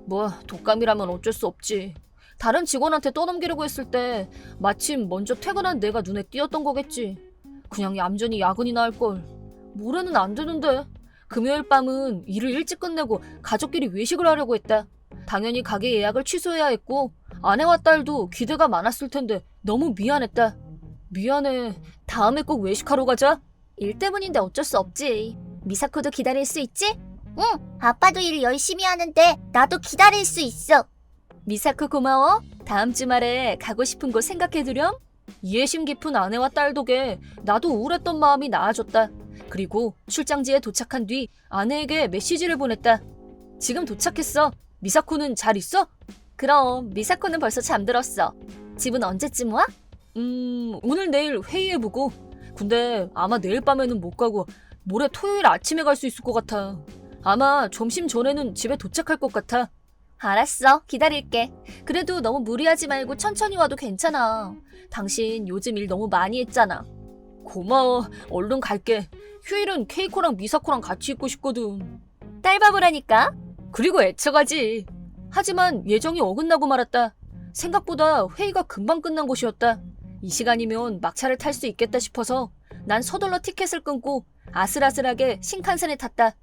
뭐 독감이라면 어쩔 수 없지. 다른 직원한테 떠넘기려고 했을 때 마침 먼저 퇴근한 내가 눈에 띄었던 거겠지. 그냥 얌전히 야근이나 할걸. 모레는 안 되는데. 금요일 밤은 일을 일찍 끝내고 가족끼리 외식을 하려고 했다. 당연히 가게 예약을 취소해야 했고 아내와 딸도 기대가 많았을 텐데 너무 미안했다. 미안해. 다음에 꼭 외식하러 가자. 일 때문인데 어쩔 수 없지. 미사코도 기다릴 수 있지? 응, 아빠도 일 열심히 하는데 나도 기다릴 수 있어. 미사코 고마워. 다음 주말에 가고 싶은 곳 생각해두렴. 이해심 깊은 아내와 딸 덕에 나도 우울했던 마음이 나아졌다. 그리고 출장지에 도착한 뒤 아내에게 메시지를 보냈다. 지금 도착했어. 미사코는 잘 있어? 그럼 미사코는 벌써 잠들었어. 집은 언제쯤 와? 오늘 내일 회의해보고. 근데 아마 내일 밤에는 못 가고 모레 토요일 아침에 갈 수 있을 것 같아. 아마 점심 전에는 집에 도착할 것 같아. 알았어. 기다릴게. 그래도 너무 무리하지 말고 천천히 와도 괜찮아. 당신 요즘 일 너무 많이 했잖아. 고마워. 얼른 갈게. 휴일은 케이코랑 미사코랑 같이 있고 싶거든. 딸바보라니까. 그리고 애처가지. 하지만 예정이 어긋나고 말았다. 생각보다 회의가 금방 끝난 곳이었다. 이 시간이면 막차를 탈 수 있겠다 싶어서 난 서둘러 티켓을 끊고 아슬아슬하게 신칸센에 탔다.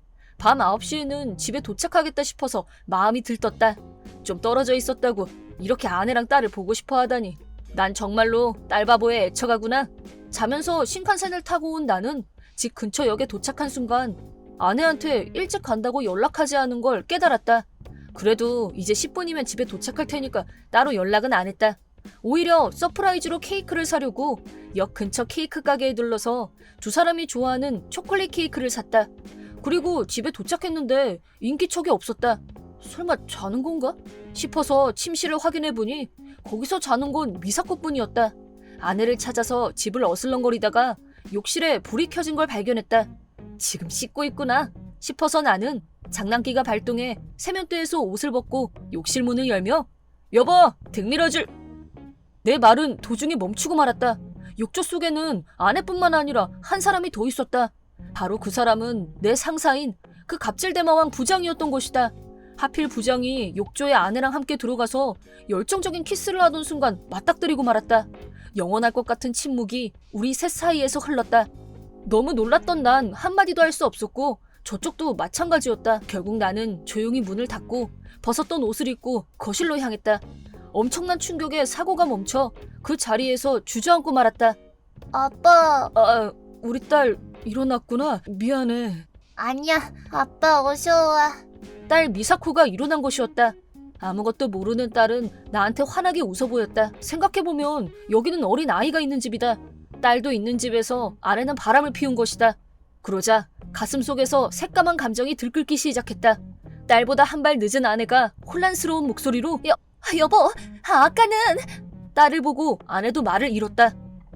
밤 9시에는 집에 도착하겠다 싶어서 마음이 들떴다. 좀 떨어져 있었다고 이렇게 아내랑 딸을 보고 싶어 하다니. 난 정말로 딸바보에 애처가구나. 자면서 신칸센을 타고 온 나는 집 근처 역에 도착한 순간 아내한테 일찍 간다고 연락하지 않은 걸 깨달았다. 그래도 이제 10분이면 집에 도착할 테니까 따로 연락은 안 했다. 오히려 서프라이즈로 케이크를 사려고 역 근처 케이크 가게에 들러서 두 사람이 좋아하는 초콜릿 케이크를 샀다. 그리고 집에 도착했는데 인기척이 없었다. 설마 자는 건가? 싶어서 침실을 확인해보니 거기서 자는 건 미사코뿐이었다. 아내를 찾아서 집을 어슬렁거리다가 욕실에 불이 켜진 걸 발견했다. 지금 씻고 있구나 싶어서 나는 장난기가 발동해 세면대에서 옷을 벗고 욕실 문을 열며 여보, 등 밀어줄. 내 말은 도중에 멈추고 말았다. 욕조 속에는 아내뿐만 아니라 한 사람이 더 있었다. 바로 그 사람은 내 상사인 그 갑질대마왕 부장이었던 것이다. 하필 부장이 욕조에 아내랑 함께 들어가서 열정적인 키스를 하던 순간 맞닥뜨리고 말았다. 영원할 것 같은 침묵이 우리 셋 사이에서 흘렀다. 너무 놀랐던 난 한마디도 할 수 없었고 저쪽도 마찬가지였다. 결국 나는 조용히 문을 닫고 벗었던 옷을 입고 거실로 향했다. 엄청난 충격에 사고가 멈춰 그 자리에서 주저앉고 말았다. 아빠. 우리 딸 일어났구나. 미안해. 아니야. 아빠 어서 와. 딸 미사코가 일어난 것이었다. 아무것도 모르는 딸은 나한테 환하게 웃어 보였다. 생각해보면 여기는 어린 아이가 있는 집이다. 딸도 있는 집에서 아내는 바람을 피운 것이다. 그러자 가슴속에서 새까만 감정이 들끓기 시작했다. 딸보다 한 발 늦은 아내가 혼란스러운 목소리로 여보, 아까는... 딸을 보고 아내도 말을 잃었다.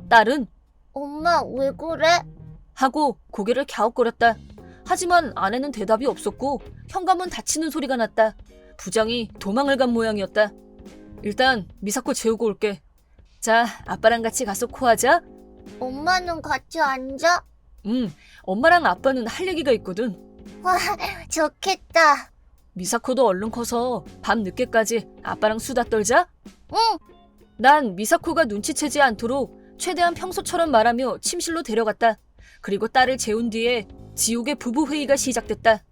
딸은 엄마 왜 그래? 하고 고개를 갸웃거렸다. 하지만 아내는 대답이 없었고 현관문 닫히는 소리가 났다. 부장이 도망을 간 모양이었다. 일단 미사코 재우고 올게. 자, 아빠랑 같이 가서 코하자. 엄마는 같이 앉아? 엄마랑 아빠는 할 얘기가 있거든. 와, 좋겠다. 미사코도 얼른 커서 밤 늦게까지 아빠랑 수다 떨자? 응. 난 미사코가 눈치채지 않도록 최대한 평소처럼 말하며 침실로 데려갔다. 그리고 딸을 재운 뒤에 지옥의 부부회의가 시작됐다.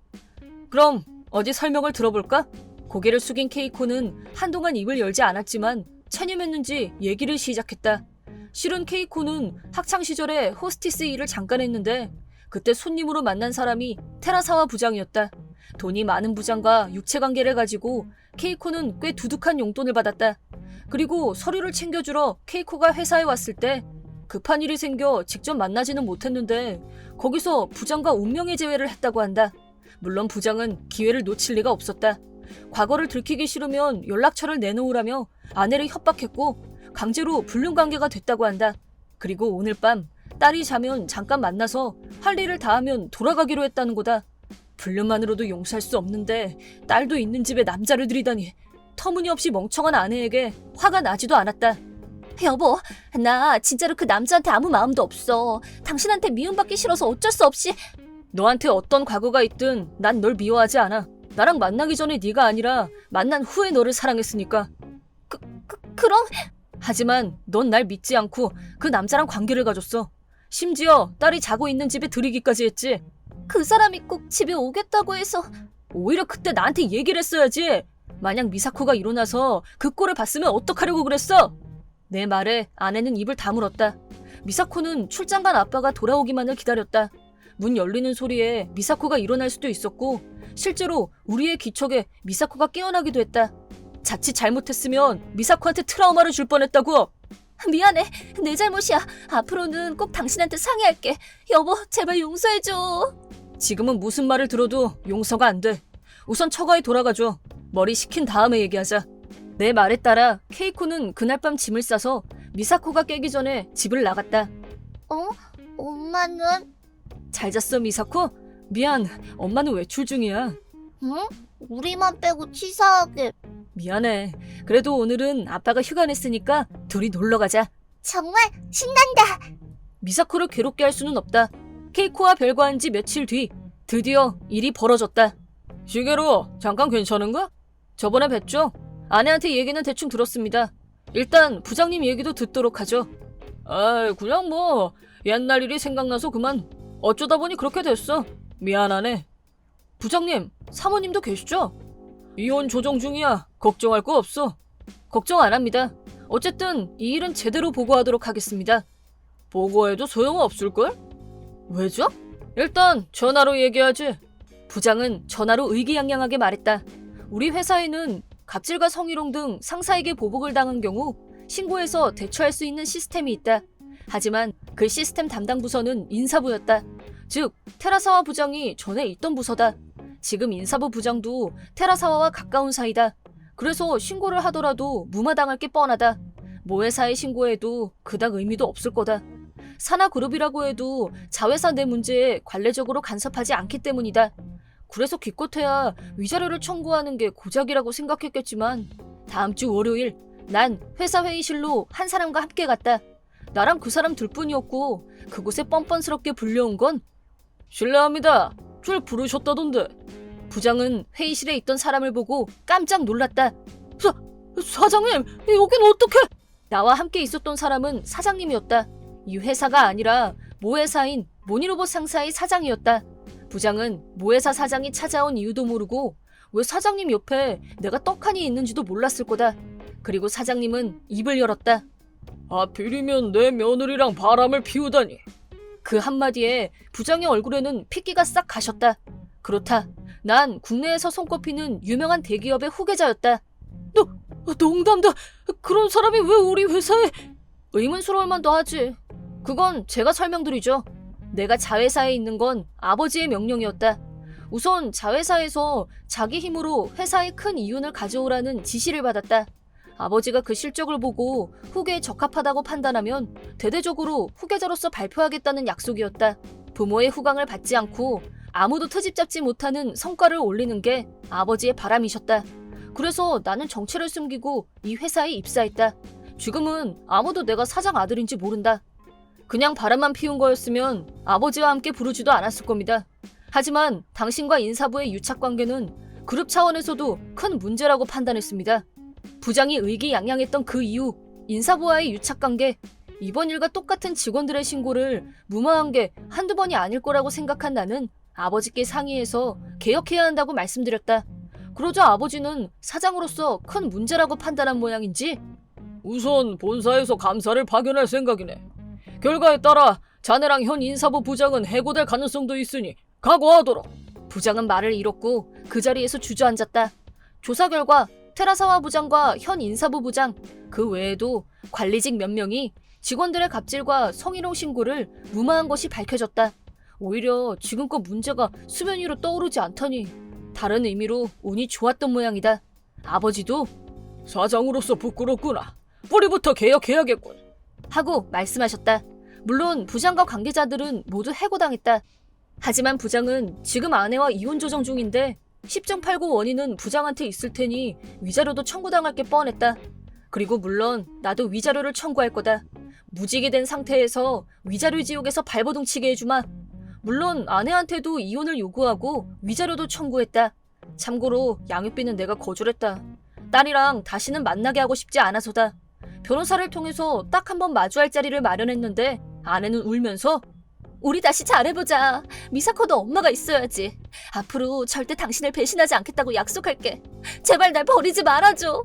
그럼 어디 설명을 들어볼까? 고개를 숙인 케이코는 한동안 입을 열지 않았지만 체념했는지 얘기를 시작했다. 실은 케이코는 학창시절에 호스티스 일을 잠깐 했는데 그때 손님으로 만난 사람이 테라사와 부장이었다. 돈이 많은 부장과 육체관계를 가지고 케이코는 꽤 두둑한 용돈을 받았다. 그리고 서류를 챙겨주러 케이코가 회사에 왔을 때 급한 일이 생겨 직접 만나지는 못했는데 거기서 부장과 운명의 재회를 했다고 한다. 물론 부장은 기회를 놓칠 리가 없었다. 과거를 들키기 싫으면 연락처를 내놓으라며 아내를 협박했고 강제로 불륜관계가 됐다고 한다. 그리고 오늘 밤 딸이 자면 잠깐 만나서 할 일을 다 하면 돌아가기로 했다는 거다. 불륜만으로도 용서할 수 없는데 딸도 있는 집에 남자를 들이다니. 터무니없이 멍청한 아내에게 화가 나지도 않았다. 여보, 나 진짜로 그 남자한테 아무 마음도 없어. 당신한테 미움받기 싫어서 어쩔 수 없이. 너한테 어떤 과거가 있든 난 널 미워하지 않아. 나랑 만나기 전에 네가 아니라 만난 후에 너를 사랑했으니까. 그럼? 하지만 넌 날 믿지 않고 그 남자랑 관계를 가졌어. 심지어 딸이 자고 있는 집에 들이기까지 했지. 그 사람이 꼭 집에 오겠다고 해서. 오히려 그때 나한테 얘기를 했어야지. 만약 미사코가 일어나서 그 꼴을 봤으면 어떡하려고 그랬어? 내 말에 아내는 입을 다물었다. 미사코는 출장 간 아빠가 돌아오기만을 기다렸다. 문 열리는 소리에 미사코가 일어날 수도 있었고 실제로 우리의 기척에 미사코가 깨어나기도 했다. 자칫 잘못했으면 미사코한테 트라우마를 줄 뻔했다고. 미안해. 내 잘못이야. 앞으로는 꼭 당신한테 상의할게. 여보, 제발 용서해줘. 지금은 무슨 말을 들어도 용서가 안 돼. 우선 처가에 돌아가줘. 머리 식힌 다음에 얘기하자. 내 말에 따라 케이코는 그날 밤 짐을 싸서 미사코가 깨기 전에 집을 나갔다. 엄마는? 잘 잤어, 미사코? 미안, 엄마는 외출 중이야. 응? 우리만 빼고 치사하게. 미안해. 그래도 오늘은 아빠가 휴가 냈으니까 둘이 놀러 가자. 정말 신난다. 미사코를 괴롭게 할 수는 없다. 케이코와 별거한 지 며칠 뒤 드디어 일이 벌어졌다. 시게로, 잠깐 괜찮은가? 저번에 뵀죠? 아내한테 얘기는 대충 들었습니다. 일단 부장님 얘기도 듣도록 하죠. 그냥 뭐 옛날 일이 생각나서 그만. 어쩌다 보니 그렇게 됐어. 미안하네. 부장님, 사모님도 계시죠? 이혼 조정 중이야. 걱정할 거 없어. 걱정 안 합니다. 어쨌든 이 일은 제대로 보고하도록 하겠습니다. 보고해도 소용없을걸? 왜죠? 일단 전화로 얘기하지. 부장은 전화로 의기양양하게 말했다. 우리 회사에는 갑질과 성희롱 등 상사에게 보복을 당한 경우 신고해서 대처할 수 있는 시스템이 있다. 하지만 그 시스템 담당 부서는 인사부였다. 즉, 테라사와 부장이 전에 있던 부서다. 지금 인사부 부장도 테라사와와 가까운 사이다. 그래서 신고를 하더라도 무마당할 게 뻔하다. 모회사에 신고해도 그닥 의미도 없을 거다. 산하그룹이라고 해도 자회사 내 문제에 관례적으로 간섭하지 않기 때문이다. 그래서 기껏해야 위자료를 청구하는 게 고작이라고 생각했겠지만 다음 주 월요일 난 회사 회의실로 한 사람과 함께 갔다. 나랑 그 사람 둘뿐이었고 그곳에 뻔뻔스럽게 불려온 건 실례합니다. 줄 부르셨다던데. 부장은 회의실에 있던 사람을 보고 깜짝 놀랐다. 사장님, 여긴 어떻게? 나와 함께 있었던 사람은 사장님이었다. 이 회사가 아니라 모회사인 모니로봇 상사의 사장이었다. 부장은 모회사 사장이 찾아온 이유도 모르고 왜 사장님 옆에 내가 떡하니 있는지도 몰랐을 거다. 그리고 사장님은 입을 열었다. 하필이면 내 며느리랑 바람을 피우다니. 그 한마디에 부장의 얼굴에는 핏기가 싹 가셨다. 그렇다. 난 국내에서 손꼽히는 유명한 대기업의 후계자였다. 농담다. 그런 사람이 왜 우리 회사에... 의문스러울 만도 하지. 그건 제가 설명드리죠. 내가 자회사에 있는 건 아버지의 명령이었다. 우선 자회사에서 자기 힘으로 회사에 큰 이윤을 가져오라는 지시를 받았다. 아버지가 그 실적을 보고 후계에 적합하다고 판단하면 대대적으로 후계자로서 발표하겠다는 약속이었다. 부모의 후광을 받지 않고 아무도 트집 잡지 못하는 성과를 올리는 게 아버지의 바람이셨다. 그래서 나는 정체를 숨기고 이 회사에 입사했다. 지금은 아무도 내가 사장 아들인지 모른다. 그냥 바람만 피운 거였으면 아버지와 함께 부르지도 않았을 겁니다. 하지만 당신과 인사부의 유착관계는 그룹 차원에서도 큰 문제라고 판단했습니다. 부장이 의기양양했던 그 이유, 인사부와의 유착관계, 이번 일과 똑같은 직원들의 신고를 무마한 게 한두 번이 아닐 거라고 생각한 나는 아버지께 상의해서 개혁해야 한다고 말씀드렸다. 그러자 아버지는 사장으로서 큰 문제라고 판단한 모양인지 우선 본사에서 감사를 파견할 생각이네. 결과에 따라 자네랑 현 인사부 부장은 해고될 가능성도 있으니 각오하도록. 부장은 말을 잃었고 그 자리에서 주저앉았다. 조사 결과 테라사와 부장과 현 인사부 부장, 그 외에도 관리직 몇 명이 직원들의 갑질과 성희롱 신고를 무마한 것이 밝혀졌다. 오히려 지금껏 문제가 수면 위로 떠오르지 않다니 다른 의미로 운이 좋았던 모양이다. 아버지도 사장으로서 부끄럽구나. 뿌리부터 개혁해야겠군 하고 말씀하셨다. 물론 부장과 관계자들은 모두 해고당했다. 하지만 부장은 지금 아내와 이혼 조정 중인데 10.89 원인은 부장한테 있을 테니 위자료도 청구당할 게 뻔했다. 그리고 물론 나도 위자료를 청구할 거다. 무직이 된 상태에서 위자료 지옥에서 발버둥 치게 해주마. 물론 아내한테도 이혼을 요구하고 위자료도 청구했다. 참고로 양육비는 내가 거절했다. 딸이랑 다시는 만나게 하고 싶지 않아서다. 변호사를 통해서 딱 한 번 마주할 자리를 마련했는데 아내는 울면서 우리 다시 잘해보자. 미사코도 엄마가 있어야지. 앞으로 절대 당신을 배신하지 않겠다고 약속할게. 제발 날 버리지 말아줘.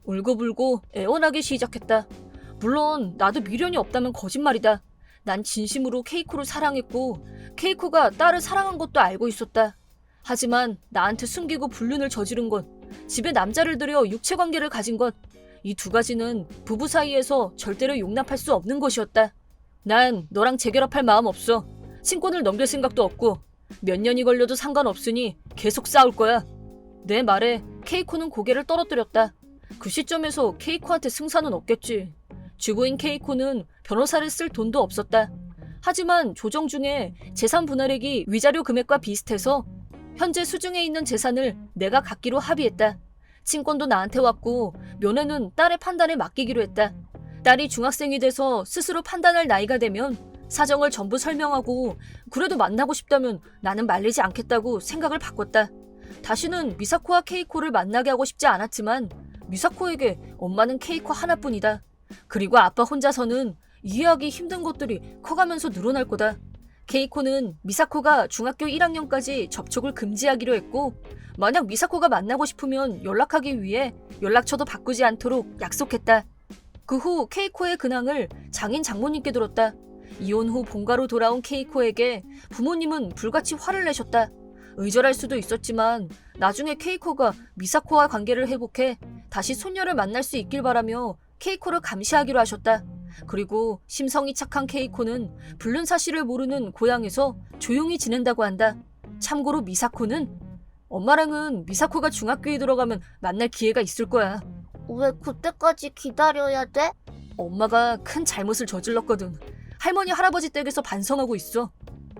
울고불고 애원하기 시작했다. 물론 나도 미련이 없다면 거짓말이다. 난 진심으로 케이코를 사랑했고 케이코가 딸을 사랑한 것도 알고 있었다. 하지만 나한테 숨기고 불륜을 저지른 것, 집에 남자를 들여 육체관계를 가진 것, 이 두 가지는 부부 사이에서 절대로 용납할 수 없는 것이었다. 난 너랑 재결합할 마음 없어. 친권을 넘길 생각도 없고 몇 년이 걸려도 상관없으니 계속 싸울 거야. 내 말에 케이코는 고개를 떨어뜨렸다. 그 시점에서 케이코한테 승산은 없겠지. 주부인 케이코는 변호사를 쓸 돈도 없었다. 하지만 조정 중에 재산 분할액이 위자료 금액과 비슷해서 현재 수중에 있는 재산을 내가 갖기로 합의했다. 친권도 나한테 왔고 면회는 딸의 판단에 맡기기로 했다. 딸이 중학생이 돼서 스스로 판단할 나이가 되면 사정을 전부 설명하고 그래도 만나고 싶다면 나는 말리지 않겠다고 생각을 바꿨다. 다시는 미사코와 케이코를 만나게 하고 싶지 않았지만 미사코에게 엄마는 케이코 하나뿐이다. 그리고 아빠 혼자서는 이해하기 힘든 것들이 커가면서 늘어날 거다. 케이코는 미사코가 중학교 1학년까지 접촉을 금지하기로 했고, 만약 미사코가 만나고 싶으면 연락하기 위해 연락처도 바꾸지 않도록 약속했다. 그 후 케이코의 근황을 장인 장모님께 들었다. 이혼 후 본가로 돌아온 케이코에게 부모님은 불같이 화를 내셨다. 의절할 수도 있었지만 나중에 케이코가 미사코와 관계를 회복해 다시 손녀를 만날 수 있길 바라며 케이코를 감시하기로 하셨다. 그리고 심성이 착한 케이코는 불륜 사실을 모르는 고향에서 조용히 지낸다고 한다. 참고로 미사코는 엄마랑은 미사코가 중학교에 들어가면 만날 기회가 있을 거야. 왜 그때까지 기다려야 돼? 엄마가 큰 잘못을 저질렀거든. 할머니 할아버지 댁에서 반성하고 있어.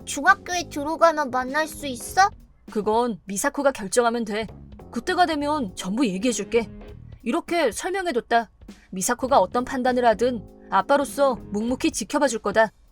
중학교에 들어가면 만날 수 있어? 그건 미사코가 결정하면 돼. 그때가 되면 전부 얘기해줄게. 이렇게 설명해뒀다. 미사코가 어떤 판단을 하든 아빠로서 묵묵히 지켜봐줄 거다.